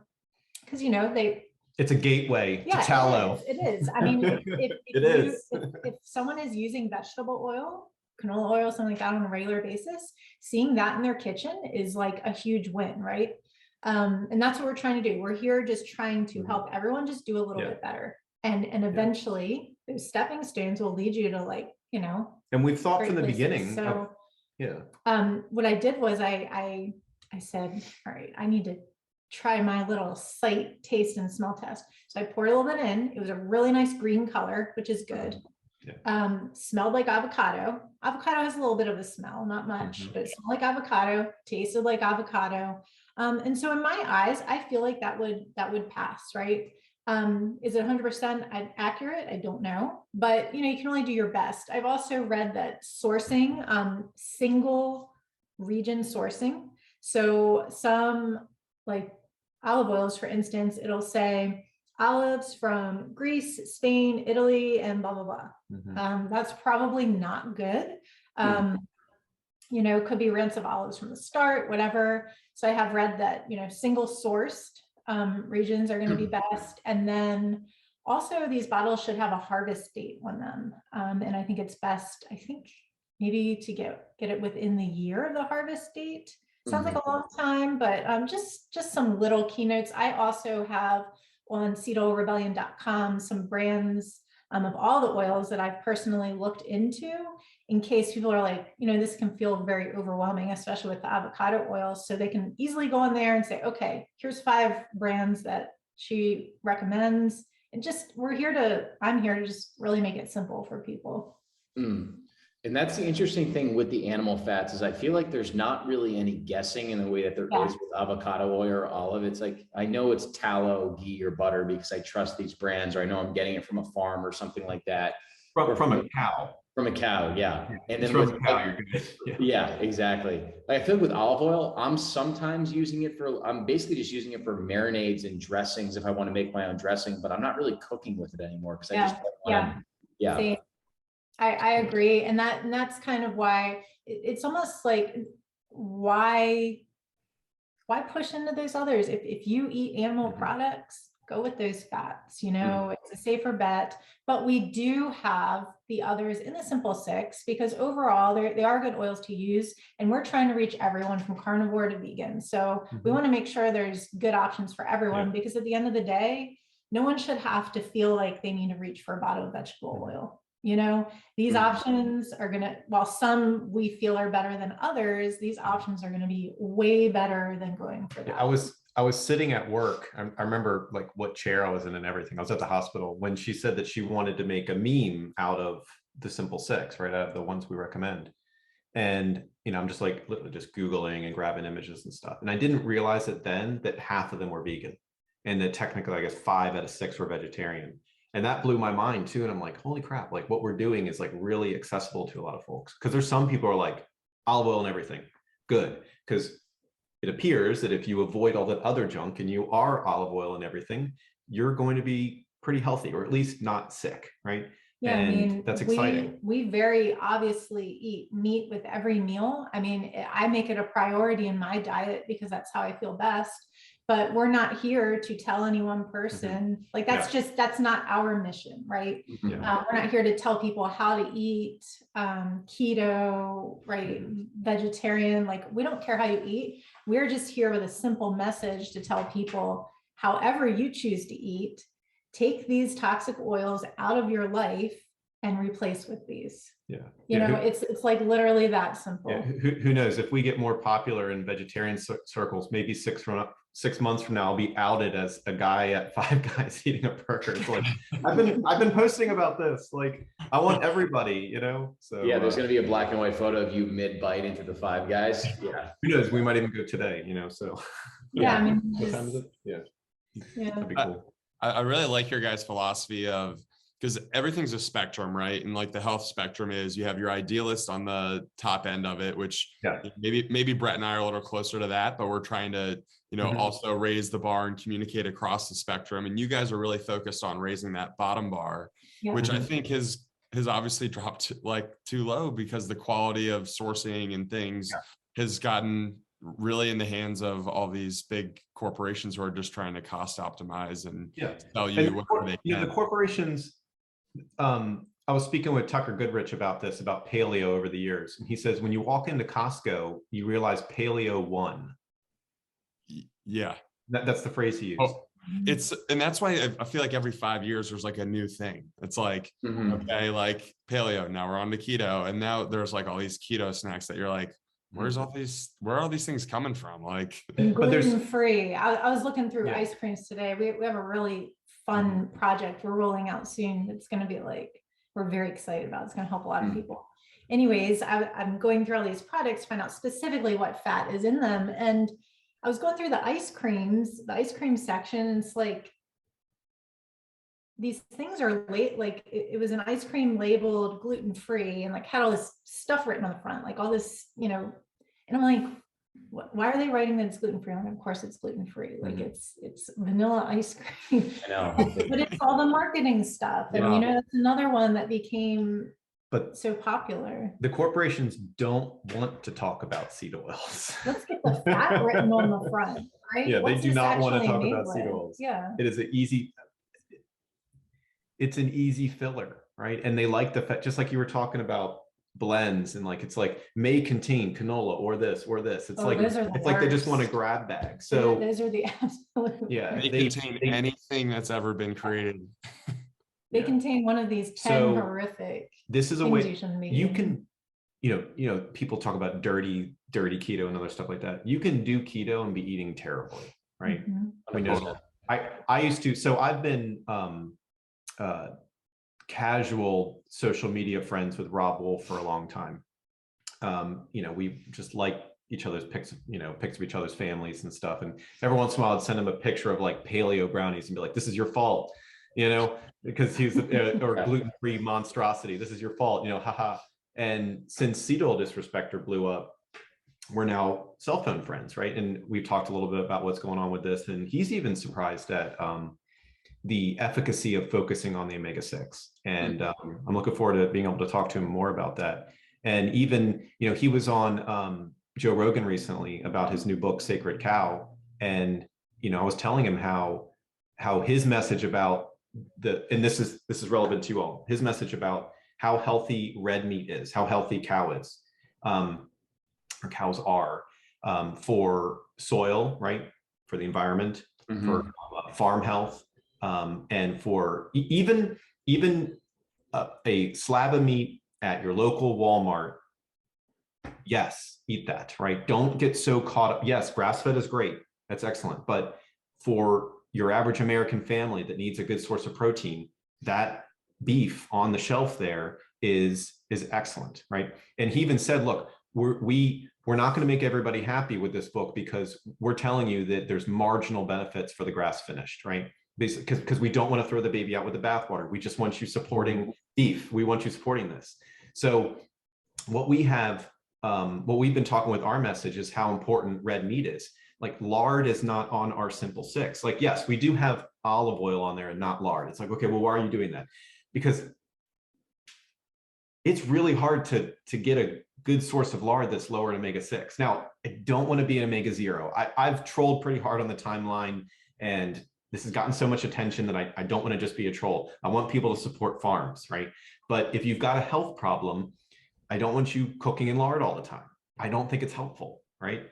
because you know it's a gateway to tallow. It is. I mean, if someone is using vegetable oil, canola oil, something like that on a regular basis, seeing that in their kitchen is like a huge win, right? And that's what we're trying to do. We're here just trying to help everyone just do a little bit better. And eventually those stepping stones will lead you to, like, you know. And we've thought from the beginning. So what I did was I said, all right, I need to try my little sight, taste, and smell test. So I poured a little bit in. It was a really nice green color, which is good. Smelled like avocado. Avocado has a little bit of a smell, not much, but it smelled like avocado, tasted like avocado. And so in my eyes, I feel like that would pass, right? Is it 100% accurate? I don't know, but you know, you can only do your best. I've also read that sourcing, single region sourcing. So some, like olive oils, for instance, it'll say olives from Greece, Spain, Italy, and blah, blah, blah. That's probably not good. You know, could be rinse of olives from the start, whatever. So I have read that, you know, single sourced regions are going to be best. And then also these bottles should have a harvest date on them. And I think it's best, I think maybe to get it within the year of the harvest date. Sounds like a long time, but just some little keynotes. I also have on seedoilrebellion.com some brands of all the oils that I've personally looked into, in case people are like, you know, this can feel very overwhelming, especially with the avocado oil. So they can easily go on there and say, okay, here's 5 brands that she recommends. And I'm here to just really make it simple for people. And that's the interesting thing with the animal fats, is I feel like there's not really any guessing in the way that there is with avocado oil or olive. It's like, I know it's tallow, ghee, or butter because I trust these brands, or I know I'm getting it from a farm or something like that. From a cow. From a cow, yeah. And then from a cow, you're good. Yeah, exactly. Like, I feel like with olive oil, I'm sometimes using it I'm basically just using it for marinades and dressings if I want to make my own dressing, but I'm not really cooking with it anymore because I just don't want to. See, I agree. And that's kind of why it's almost like, why push into those others? If you eat animal products, go with those fats, you know, it's a safer bet. But we do have the others in the Simple Six, because overall they are good oils to use. And we're trying to reach everyone from carnivore to vegan. So we want to make sure there's good options for everyone, because at the end of the day, no one should have to feel like they need to reach for a bottle of vegetable oil. You know, these options are while some we feel are better than others, these options are going to be way better than going for that. I was sitting at work. I remember like what chair I was in and everything. I was at the hospital when she said that she wanted to make a meme out of the Simple Six, right? Out of the ones we recommend. And, you know, I'm just like literally just Googling and grabbing images and stuff. And I didn't realize it then that half of them were vegan, and that technically, I guess 5 out of 6 were vegetarian. And that blew my mind too. And I'm like, holy crap, like what we're doing is like really accessible to a lot of folks. Because there's some people who are like, olive oil and everything, good. Because it appears that if you avoid all that other junk and you are olive oil and everything, you're going to be pretty healthy, or at least not sick, right? Yeah, And I mean, that's exciting. We very obviously eat meat with every meal. I mean, I make it a priority in my diet because that's how I feel best. But we're not here to tell any one person, like that's not our mission, right? Yeah. We're not here to tell people how to eat keto, right? Vegetarian, like we don't care how you eat. We're just here with a simple message to tell people, however you choose to eat, take these toxic oils out of your life and replace with these. Yeah. You know, it's like literally that simple. Yeah. Who knows, if we get more popular in vegetarian circles, maybe 6 months from now, I'll be outed as a guy at Five Guys eating a burger. It's like, I've been posting about this. Like, I want everybody, you know? So yeah, there's going to be a black and white photo of you mid-bite into the Five Guys. Yeah. Who knows? We might even go today, you know, so. Yeah. I mean, what time is it? Yeah. That'd be cool. I really like your guys' philosophy of, because everything's a spectrum, right? And like the health spectrum is, you have your idealist on the top end of it, which maybe Brett and I are a little closer to that, but we're trying to, you know, also raise the bar and communicate across the spectrum. And you guys are really focused on raising that bottom bar, which I think has obviously dropped like too low, because the quality of sourcing and things has gotten really in the hands of all these big corporations who are just trying to cost optimize and tell you what they can. The corporations, I was speaking with Tucker Goodrich about this, about paleo over the years. And he says, when you walk into Costco, you realize paleo won. Yeah. That's the phrase he used. And that's why I feel like every 5 years there's like a new thing. It's like, okay, like paleo, now we're on to keto. And now there's like all these keto snacks that you're like, where are all these things coming from? Like, gluten-free. I was looking through ice creams today. We have a really fun project we're rolling out soon. It's going to be like, we're very excited about. It's going to help a lot of people. Anyways, I'm going through all these products to find out specifically what fat is in them. And I was going through the ice cream section, and it's like, these things are like it was an ice cream labeled gluten-free and like had all this stuff written on the front, like all this, you know, and I'm like, why are they writing that it's gluten-free? And of course it's gluten-free. Like it's vanilla ice cream. I know. But it's all the marketing stuff. And you know, that's another one that became so popular. The corporations don't want to talk about seed oils. Let's get the fat written on the front, right? Yeah, they do not want to talk about seed oils. Yeah. It's an easy filler, right? And they like the fact, just like you were talking about blends, and like, it's like may contain canola or this or this. It's like they just want a grab bag. So those are the absolute they contain anything that's ever been created. They contain one of these 10 horrific. This is a way you can, you know, people talk about dirty keto and other stuff like that. You can do keto and be eating terribly, right? We know that. I used to. So I've been casual social media friends with Rob Wolf for a long time. You know, we just like each other's pics of each other's families and stuff. And every once in a while I'd send him a picture of like paleo brownies and be like, this is your fault, you know, because he's or gluten-free monstrosity. This is your fault, you know, haha. And since Seed Oil Disrespecter blew up, we're now cell phone friends, right? And we've talked a little bit about what's going on with this. And he's even surprised at the efficacy of focusing on the omega-6. And I'm looking forward to being able to talk to him more about that. And even, you know, he was on Joe Rogan recently about his new book, Sacred Cow. And, you know, I was telling him how his message about and this is relevant to you all, his message about how healthy red meat is, how healthy cow is, or cows are, for soil, right? For the environment, for farm health, and for even a slab of meat at your local Walmart. Yes, eat that, right? Don't get so caught up. Yes, grass-fed is great. That's excellent. But for your average American family that needs a good source of protein, that beef on the shelf there is excellent, right? And he even said, look, we're not going to make everybody happy with this book because we're telling you that there's marginal benefits for the grass finished, right? Basically, because we don't want to throw the baby out with the bathwater. We just want you supporting beef. We want you supporting this. So what we have what we've been talking with our message is how important red meat is. Like lard is not on our Simple Six. Like, yes, we do have olive oil on there and not lard. It's like, okay, well, why are you doing that? Because it's really hard to get a good source of lard that's lower in omega-6. Now, I don't want to be an omega-0. I've trolled pretty hard on the timeline, and this has gotten so much attention that I don't want to just be a troll. I want people to support farms, right? But if you've got a health problem, I don't want you cooking in lard all the time. I don't think it's helpful, right?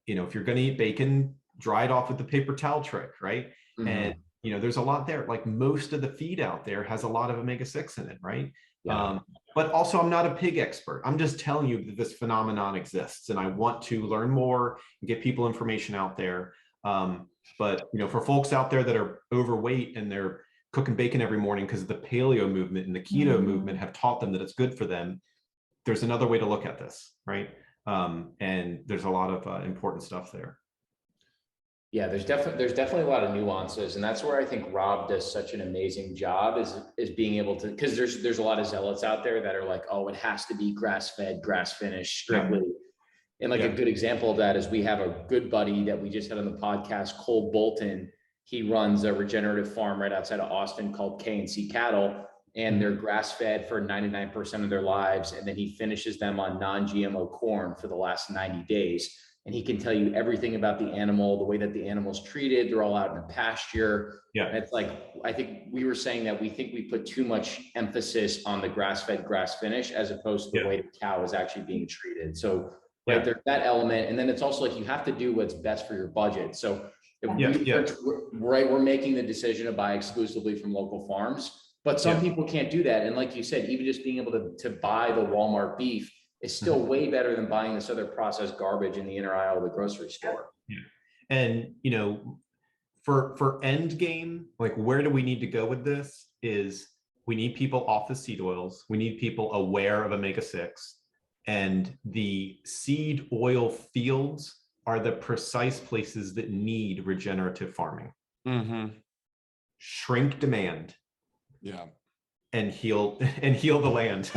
If you're going to eat bacon, dry it off with the paper towel trick, right? Mm-hmm. And there's a lot there. Like most of the feed out there has a lot of omega-6 in it, right? Yeah. But also, I'm not a pig expert. I'm just telling you that this phenomenon exists, and I want to learn more and get people information out there. But for folks out there that are overweight and they're cooking bacon every morning because the paleo movement and the keto movement have taught them that it's good for them, there's another way to look at this, right? And there's a lot of important stuff there. Yeah, there's definitely a lot of nuances, and that's where I think Rob does such an amazing job is being able to, because there's a lot of zealots out there that are like, oh, it has to be grass-fed, grass-finished strictly. And like a good example of that is we have a good buddy that we just had on the podcast, Cole Bolton. He runs a regenerative farm right outside of Austin called K&C Cattle, and they're grass-fed for 99% of their lives, and then he finishes them on non-GMO corn for the last 90 days. And he can tell you everything about the animal, the way that the animal's treated. They're all out in a pasture. Yeah. And it's like, I think we were saying that we think we put too much emphasis on the grass-fed, grass-finish, as opposed to the way the cow is actually being treated. So right there's that element. And then it's also like, you have to do what's best for your budget. So we're making the decision to buy exclusively from local farms, but some people can't do that. And like you said, even just being able to buy the Walmart beef is still way better than buying this other processed garbage in the inner aisle of the grocery store. Yeah. And, for end game, like where do we need to go with this is we need people off the seed oils. We need people aware of omega-6, and the seed oil fields are the precise places that need regenerative farming. Mm-hmm. Shrink demand. Yeah. And heal the land.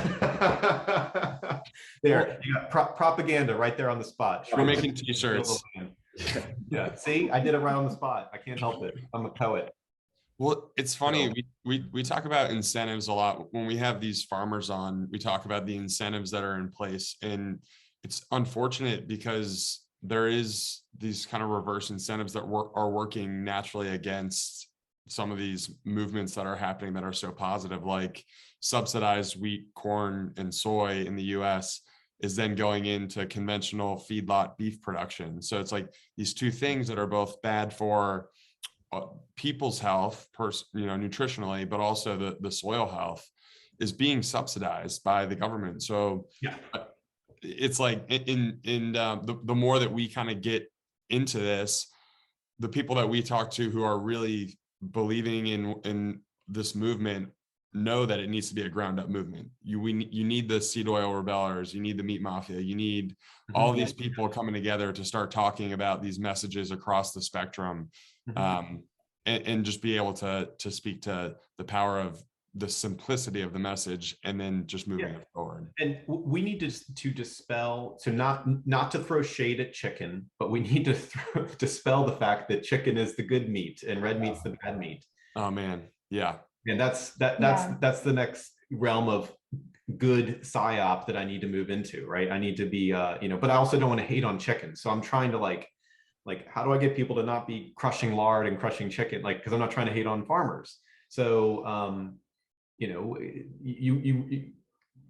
There, you got propaganda right there on the spot. We're making t-shirts. Yeah, see, I did it right on the spot. I can't help it. I'm a poet. Well, it's funny. We talk about incentives a lot when we have these farmers on. We talk about the incentives that are in place, and it's unfortunate because there is these kind of reverse incentives that are working naturally against some of these movements that are happening that are so positive, like subsidized wheat, corn, and soy in the US is then going into conventional feedlot beef production. So it's like these two things that are both bad for people's health, nutritionally, but also the soil health is being subsidized by the government. So it's like the more that we kind of get into this, the people that we talk to who are really believing in this movement know that it needs to be a ground up movement. You need the seed oil rebellers, you need the meat mafia, you need all these people coming together to start talking about these messages across the spectrum, and just be able to speak to the power of the simplicity of the message and then just moving it forward. And we need to dispel, so not to throw shade at chicken, but we need to dispel the fact that chicken is the good meat and red meat's the bad meat. Oh man. Yeah. And that's the next realm of good psyop that I need to move into, right? I need to be, but I also don't want to hate on chicken. So I'm trying to like, how do I get people to not be crushing lard and crushing chicken? Like, cause I'm not trying to hate on farmers. So,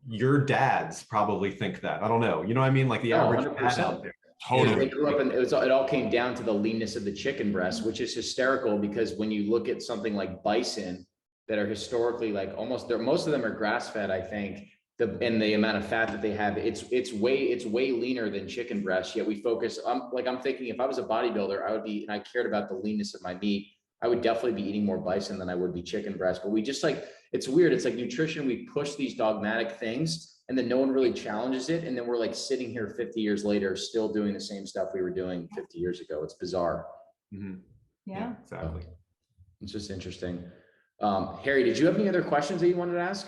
your dads probably think that. I don't know. You know what I mean? Like the average dad out there. Totally. They grew up and it all came down to the leanness of the chicken breast, which is hysterical because when you look at something like bison that are historically like most of them are grass-fed, I think, and the amount of fat that they have, it's way leaner than chicken breast. Yet we focus. I'm thinking if I was a bodybuilder, I would be, and I cared about the leanness of my meat, I would definitely be eating more bison than I would be chicken breast. But we just it's weird. It's like nutrition. We push these dogmatic things and then no one really challenges it. And then we're like sitting here 50 years later, still doing the same stuff we were doing 50 years ago. It's bizarre. Mm-hmm. Yeah, exactly. It's just interesting. Harry, did you have any other questions that you wanted to ask?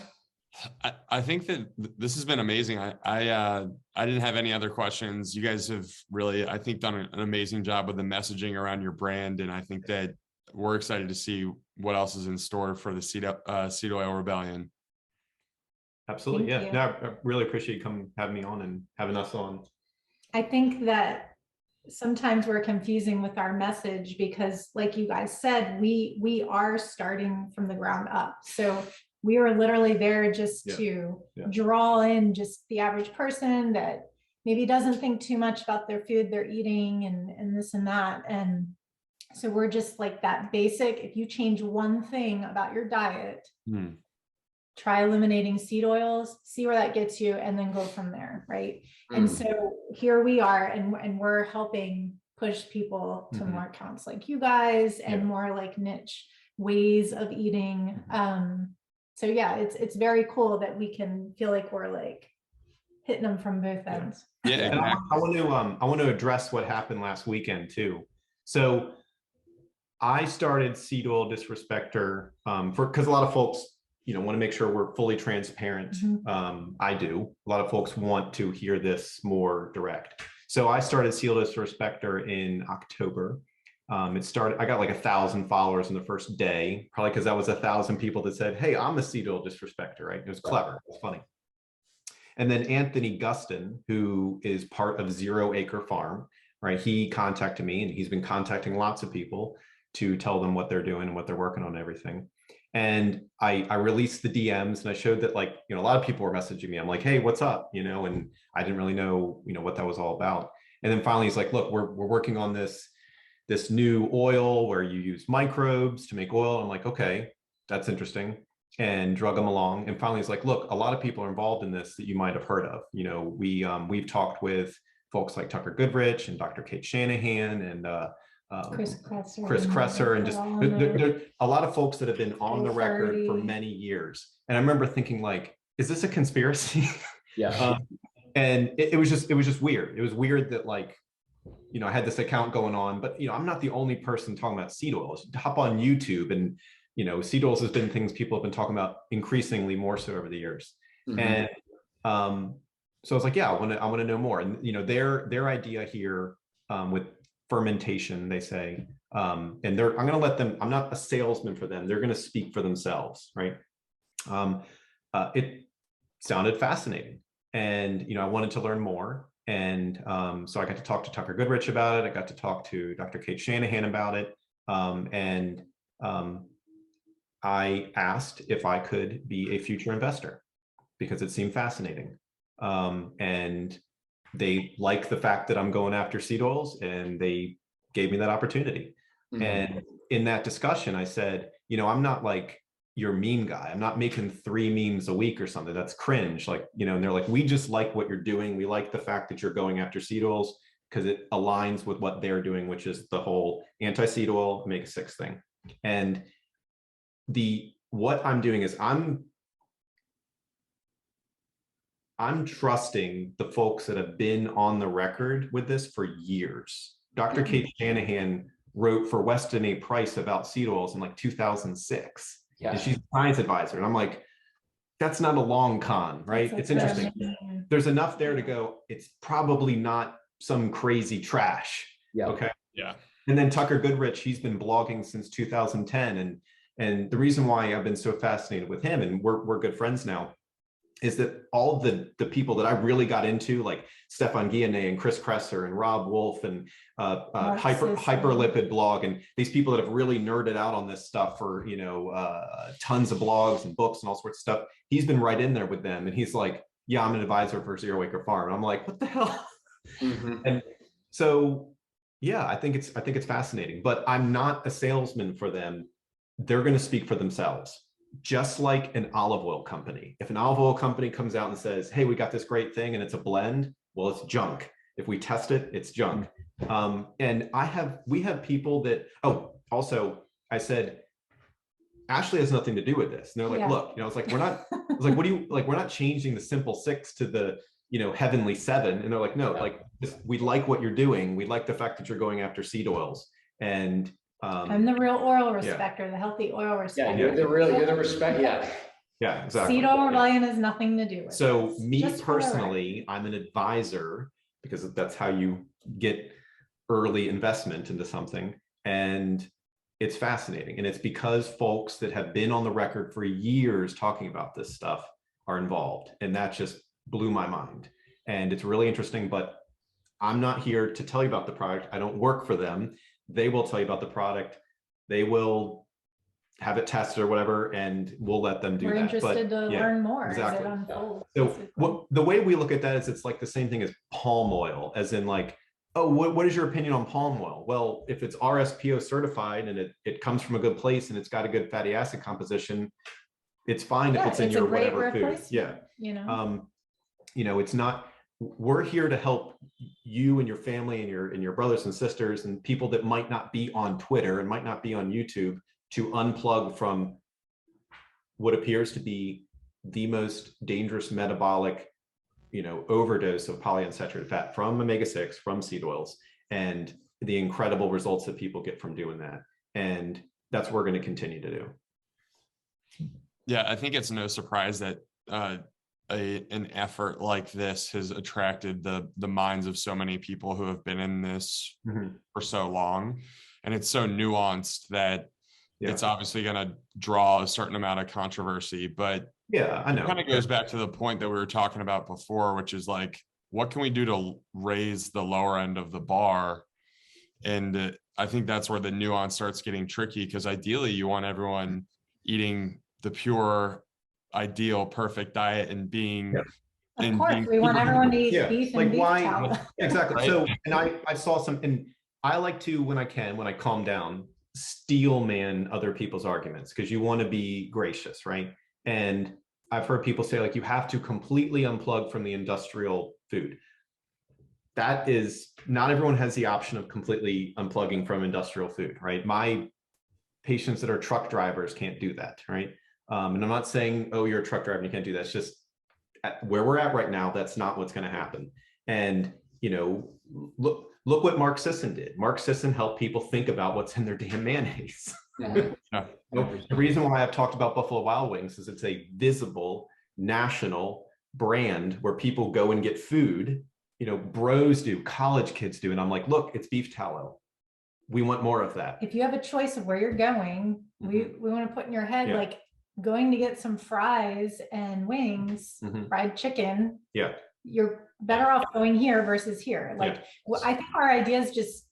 I think that this has been amazing. I didn't have any other questions. You guys have really, I think, done an amazing job with the messaging around your brand, and I think that we're excited to see what else is in store for the Seed Oil Rebellion. Absolutely. Thank Yeah. you. No, I really appreciate you having me on and having us on. I think that sometimes we're confusing with our message because, like you guys said, we are starting from the ground up. So we are literally there just to draw in just the average person that maybe doesn't think too much about their food they're eating and this and that. And so we're just like that basic, if you change one thing about your diet, try eliminating seed oils, see where that gets you, and then go from there, right? And so here we are, and we're helping push people to more accounts like you guys and more like niche ways of eating. So yeah, it's very cool that we can feel like we're like hitting them from both ends. Yeah, And I want to address what happened last weekend too. So I started Seed Oil Disrespecter because a lot of folks, want to make sure we're fully transparent. I do. A lot of folks want to hear this more direct. So I started Seed Oil Disrespecter in October. I got like 1,000 followers in the first day, probably because that was 1,000 people that said, hey, I'm a Seed Oil Disrespecter, right? It was clever. It was funny. And then Anthony Gustin, who is part of Zero Acre Farm, right? He contacted me, and he's been contacting lots of people to tell them what they're doing and what they're working on and everything. And I released the DMs, and I showed that, like, a lot of people were messaging me. I'm like, hey, what's up? And I didn't really know, what that was all about. And then finally he's like, look, we're working on this new oil where you use microbes to make oil. I'm like, okay, that's interesting. And drug them along. And finally he's like, look, a lot of people are involved in this that you might have heard of. We've talked with folks like Tucker Goodrich and Dr. Kate Shanahan and Chris Kresser, and just there a lot of folks that have been on the record for many years. And I remember thinking, like, is this a conspiracy? Yeah. And it was just weird. It was weird that, like, I had this account going on, but I'm not the only person talking about seed oils. Hop on YouTube, and seed oils has been things people have been talking about increasingly more so over the years. And so I was like, yeah, I want to know more. And their idea here with fermentation, they say, and I'm going to let them, I'm not a salesman for them. They're going to speak for themselves, right? It sounded fascinating, and I wanted to learn more. And so I got to talk to Tucker Goodrich about it. I got to talk to Dr. Kate Shanahan about it. And I asked if I could be a future investor because it seemed fascinating. And they like the fact that I'm going after seed oils, and they gave me that opportunity. And in that discussion, I said, I'm not like your meme guy. I'm not making 3 memes a week or something. That's cringe. Like, and they're like, we just like what you're doing. We like the fact that you're going after seed oils because it aligns with what they're doing, which is the whole anti-seed oil, omega-6 thing. And what I'm doing is I'm trusting the folks that have been on the record with this for years. Dr. Kate Shanahan wrote for Weston A. Price about seed oils in like 2006. Yeah. And she's a science advisor. And I'm like, that's not a long con, right? It's interesting. There's enough there to go, it's probably not some crazy trash. Yeah. Okay. Yeah. And then Tucker Goodrich, he's been blogging since 2010. And the reason why I've been so fascinated with him, and we're good friends now, is that all the people that I really got into, like Stefan Guillenet and Chris Kresser and Rob Wolf and Hyperlipid blog, and these people that have really nerded out on this stuff for, tons of blogs and books and all sorts of stuff. He's been right in there with them. And he's like, yeah, I'm an advisor for Zero Acre Farm. And I'm like, what the hell? And so, yeah, I think it's fascinating, but I'm not a salesman for them. They're going to speak for themselves. Just like an olive oil company. If an olive oil company comes out and says, hey, we got this great thing and it's a blend, well, it's junk. If we test it, it's junk. And we have people that, also I said, Ashley has nothing to do with this. And they're like, look, it's like, we're not changing the simple 6 to the, heavenly 7. And they're like, no, like we like what you're doing. We like the fact that you're going after seed oils. And I'm the real oil respecter, the healthy oil respecter. Yeah, you're the respect. Yeah. Yeah, exactly. Seed oil rebellion has nothing to do with So this. me Just for the record. personally, I'm an advisor because that's how you get early investment into something. And it's fascinating. And it's because folks that have been on the record for years talking about this stuff are involved. And that just blew my mind. And it's really interesting, but I'm not here to tell you about the product. I don't work for them. They will tell you about the product. They will have it tested or whatever, and we'll let them do We're that. interested to learn more exactly. as it unfolds. So the way we look at that is it's like the same thing as palm oil, as in like, oh, what is your opinion on palm oil? Well, if it's RSPO certified and it comes from a good place and it's got a good fatty acid composition, it's fine if it's in your whatever food. Yeah. It's not, we're here to help you and your family and your brothers and sisters and people that might not be on Twitter and might not be on YouTube to unplug from what appears to be the most dangerous metabolic, overdose of polyunsaturated fat from omega-6, from seed oils, and the incredible results that people get from doing that. And that's what we're going to continue to do. Yeah, I think it's no surprise that an effort like this has attracted the minds of so many people who have been in this for so long. And it's so nuanced that it's obviously going to draw a certain amount of controversy, but yeah, I know. It kind of goes back to the point that we were talking about before, which is like, what can we do to raise the lower end of the bar? And I think that's where the nuance starts getting tricky, because ideally you want everyone eating the pure, ideal, perfect diet and being. Of course, we want everyone to eat beef and beef tallow. Exactly. Right? So, and I saw some, and I like to, when I calm down, steel man other people's arguments, because you want to be gracious, right? And I've heard people say, like, you have to completely unplug from the industrial food. That is, not everyone has the option of completely unplugging from industrial food, right? My patients that are truck drivers can't do that, right? And I'm not saying, oh, you're a truck driver and you can't do that. It's just where we're at right now, that's not what's going to happen. And, look what Mark Sisson did. Mark Sisson helped people think about what's in their damn mayonnaise. The reason why I've talked about Buffalo Wild Wings is it's a visible national brand where people go and get food, bros do, college kids do. And I'm like, look, it's beef tallow. We want more of that. If you have a choice of where you're going, we want to put in your head, like going to get some fries and wings, fried chicken. Yeah. You're better off going here versus here. Like, I think our idea is just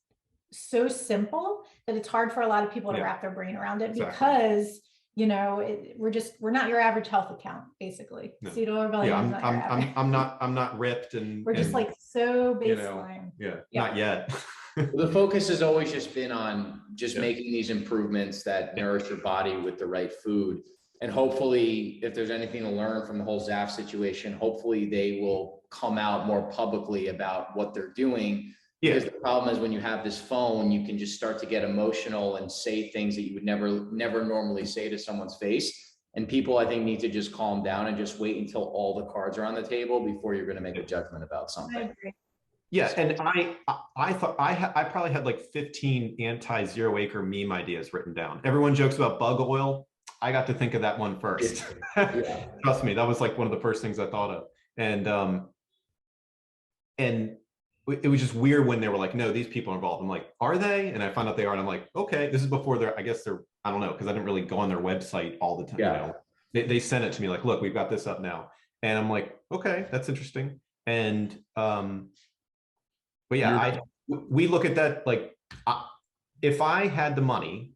so simple that it's hard for a lot of people to wrap their brain around it, because we're not your average health account, basically. No. Seed oil rebellion. I'm not ripped, and we're just like so baseline. Not yet. The focus has always just been on just making these improvements that nourish your body with the right food. And hopefully, if there's anything to learn from the whole ZAF situation, hopefully they will come out more publicly about what they're doing. Because the problem is, when you have this phone, you can just start to get emotional and say things that you would never normally say to someone's face. And people, I think, need to just calm down and just wait until all the cards are on the table before you're going to make a judgment about something. I agree. Yeah, and I thought I probably had like 15 anti-zero acre meme ideas written down. Everyone jokes about bug oil. I got to think of that one first. Trust me, that was like one of the first things I thought of. And it was just weird when they were like, no, these people are involved. I'm like, are they? And I found out they are. And I'm like, okay, this is before I don't know, because I didn't really go on their website all the time. They sent it to me like, look, we've got this up now. And I'm like, okay, that's interesting. And but yeah, we look at that like, if I had the money,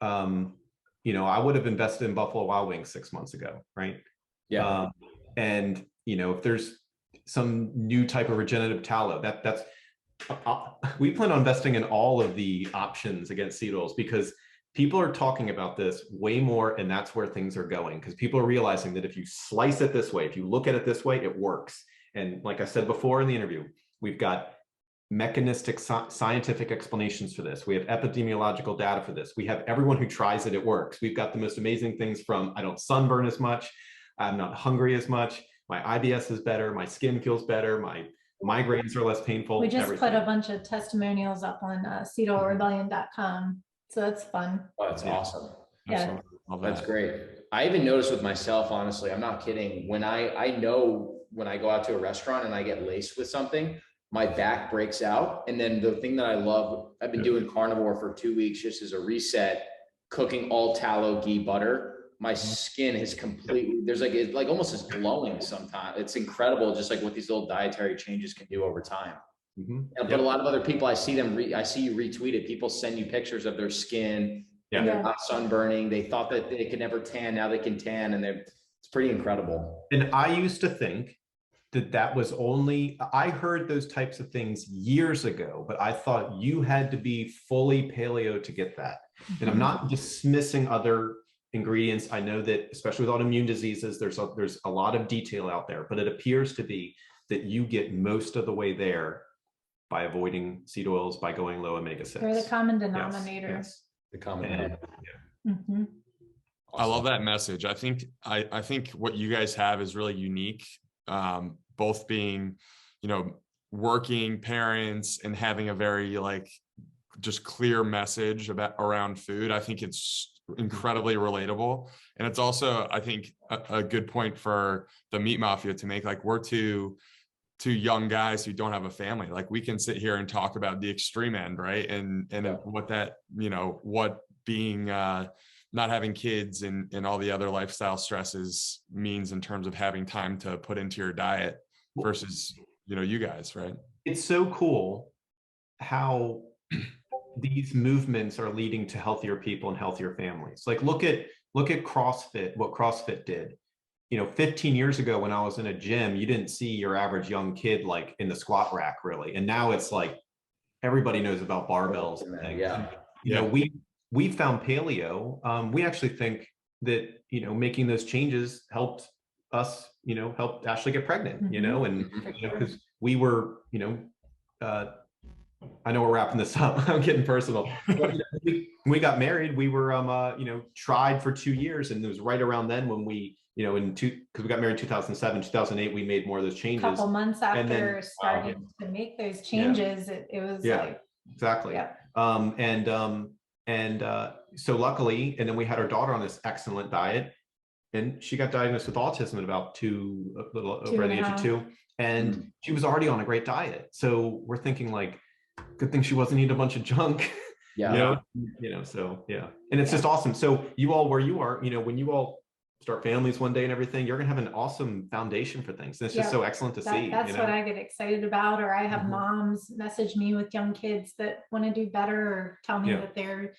I would have invested in Buffalo Wild Wings 6 months ago, right? Yeah. And if there's some new type of regenerative tallow, that's we plan on investing in all of the options against seed oils, because people are talking about this way more, and that's where things are going, because people are realizing that if you slice it this way, if you look at it this way, it works. And like I said before in the interview, we've got mechanistic scientific explanations for this. We have epidemiological data for this. We have everyone who tries it, it works. We've got the most amazing things from, I don't sunburn as much, I'm not hungry as much, my IBS is better, my skin feels better, my migraines are less painful. We just put a bunch of testimonials up on seedoilrebellion.com. So that's fun. Oh, that's awesome. Yeah. That's great. I even noticed with myself, honestly, I'm not kidding. When I know when I go out to a restaurant and I get laced with something, my back breaks out. And then the thing that I love, I've been doing carnivore for 2 weeks just as a reset, cooking all tallow, ghee, butter. My skin is completely, there's like, it like almost is glowing sometimes. It's incredible, just like what these little dietary changes can do over time. But a lot of other people, I see them, I see you retweet it. People send you pictures of their skin and they're not sunburning. They thought that they could never tan. Now they can tan, and it's pretty incredible. And I used to think that was only, I heard those types of things years ago, but I thought you had to be fully paleo to get that. And I'm not dismissing other ingredients. I know that, especially with autoimmune diseases, there's a lot of detail out there, but it appears to be that you get most of the way there by avoiding seed oils, by going low omega-6. They're the common denominator. Yes. The common denominator. Mm-hmm. I love that message. I think what you guys have is really unique. Both being, working parents and having a very just clear message around food. I think it's incredibly relatable. And it's also, I think, a good point for the Meat Mafia to make. Like, we're two young guys who don't have a family. Like, we can sit here and talk about the extreme end, right? And what that, what being not having kids and all the other lifestyle stresses means in terms of having time to put into your diet versus, you guys, right? It's so cool how these movements are leading to healthier people and healthier families. Like, look at CrossFit, what CrossFit did. 15 years ago when I was in a gym, you didn't see your average young kid like in the squat rack really. And now it's like everybody knows about barbells and things. We found paleo. We actually think that, making those changes helped us, helped Ashley get pregnant, and because we were, I know we're wrapping this up. I'm getting personal. But, we got married. We were, tried for 2 years, and it was right around then when we, because we got married in 2007, 2008, we made more of those changes. A couple months after starting to make those changes, it was exactly. So luckily, and then we had our daughter on this excellent diet, and she got diagnosed with autism at about a little over the age of 2, and she was already on a great diet. So we're thinking like, good thing she wasn't eating a bunch of junk. And it's just awesome. So you all, where you are, when you all start families one day and everything, you're gonna have an awesome foundation for things. And it's just so excellent to see. That's what I get excited about. Or I have moms message me with young kids that want to do better, or tell me that they're,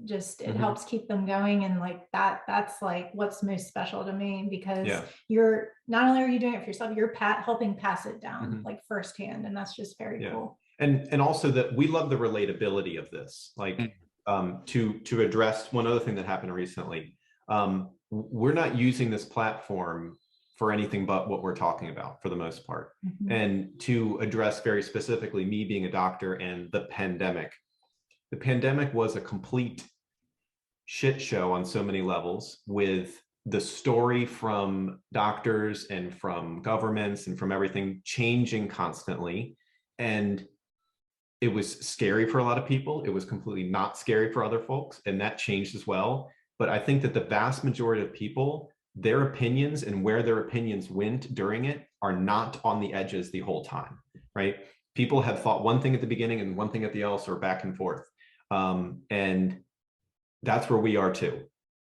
just it helps keep them going. And like that's like what's most special to me, because you're not only are you doing it for yourself, you're helping pass it down like firsthand. And that's just very cool. And also that we love the relatability of this, like to address one other thing that happened recently. We're not using this platform for anything but what we're talking about for the most part. And to address very specifically me being a doctor and the pandemic. The pandemic was a complete shit show on so many levels, with the story from doctors and from governments and from everything changing constantly. And it was scary for a lot of people. It was completely not scary for other folks, and that changed as well. But I think that the vast majority of people, their opinions and where their opinions went during it are not on the edges the whole time, right? People have thought one thing at the beginning and one thing at the else, or back and forth. And that's where we are too,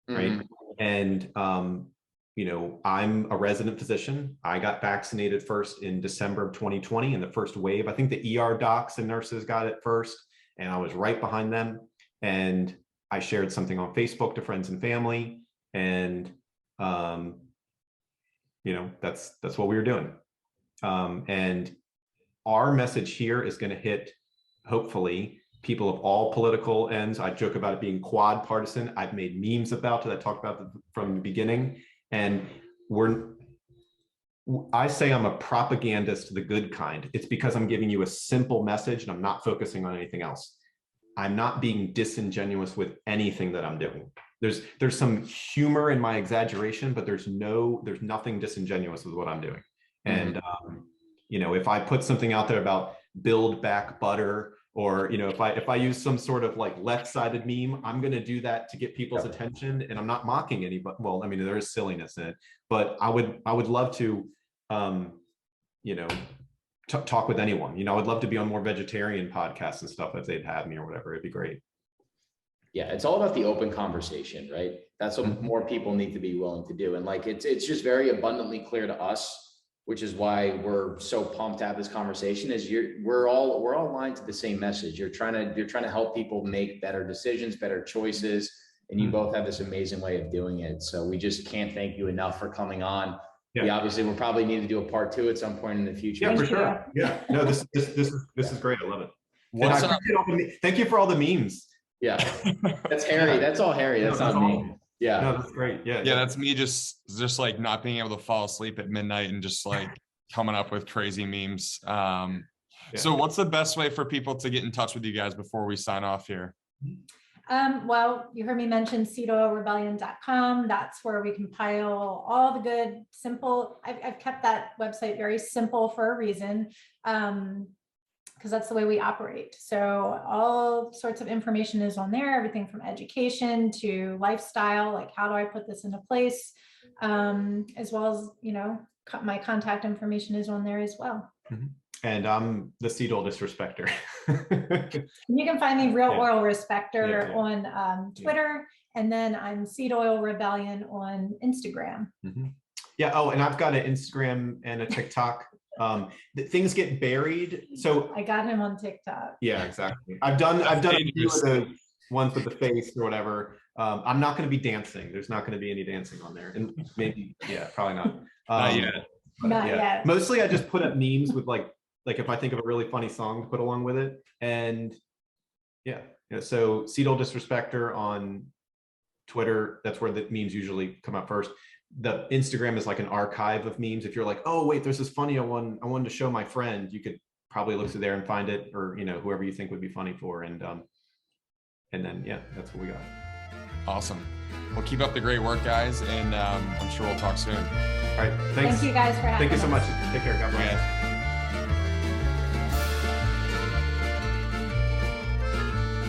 right? And, I'm a resident physician. I got vaccinated first in December of 2020 in the first wave. I think the ER docs and nurses got it first, and I was right behind them. And I shared something on Facebook to friends and family, and that's what we were doing. And our message here is going to hit, hopefully, people of all political ends. I joke about it being quad partisan. I've made memes about it. I talked about it from the beginning, and I say I'm a propagandist, the good kind. It's because I'm giving you a simple message and I'm not focusing on anything else. I'm not being disingenuous with anything that I'm doing. There's some humor in my exaggeration, but there's nothing disingenuous with what I'm doing. And if I put something out there about build back butter, Or, if I use some sort of like left-sided meme, I'm going to do that to get people's attention, and I'm not mocking anybody. Well, I mean, there is silliness in it, but I would love to, talk with anyone. I would love to be on more vegetarian podcasts and stuff if they'd have me or whatever. It'd be great. Yeah, it's all about the open conversation, right? That's what more people need to be willing to do. And like, it's just very abundantly clear to us, which is why we're so pumped to have this conversation, is we're all aligned to the same message. You're trying to help people make better decisions, better choices, and you both have this amazing way of doing it. So we just can't thank you enough for coming on. Yeah. We obviously will probably need to do a part 2 at some point in the future. Yeah, for sure. Yeah, no, this is great. I love it. Thank you for all the memes. Yeah, that's Harry. That's all Harry. That's not me. Yeah, no, that's great. Yeah, that's me just like not being able to fall asleep at midnight and just like coming up with crazy memes. So what's the best way for people to get in touch with you guys before we sign off here? Well, you heard me mention seedoilrebellion.com. That's where we compile all the good, simple. I've kept that website very simple for a reason, because that's the way we operate. So all sorts of information is on there, everything from education to lifestyle, like how do I put this into place, as well as, my contact information is on there as well. Mm-hmm. And I'm the seed oil disrespecter. You can find me Real Oil Respecter on Twitter, and then I'm Seed Oil Rebellion on Instagram. Mm-hmm. Yeah. Oh, and I've got an Instagram and a TikTok. Things get buried. So I got him on TikTok. Yeah, exactly. I've done a few of the ones with the face or whatever. I'm not going to be dancing. There's not going to be any dancing on there, and maybe probably not. Not yet. Mostly I just put up memes with like if I think of a really funny song to put along with it. And so Seed Oil Disrespecter on Twitter, that's where the memes usually come up first. The Instagram is like an archive of memes. If you're like, oh wait, there's this funny one I wanted to show my friend, you could probably look through there and find it, or whoever you think would be funny for. And then that's what we got. Awesome. Well, keep up the great work, guys, and I'm sure we'll talk soon. All right. Thanks. Thank you guys for having us. Thank you so much. Take care. God bless.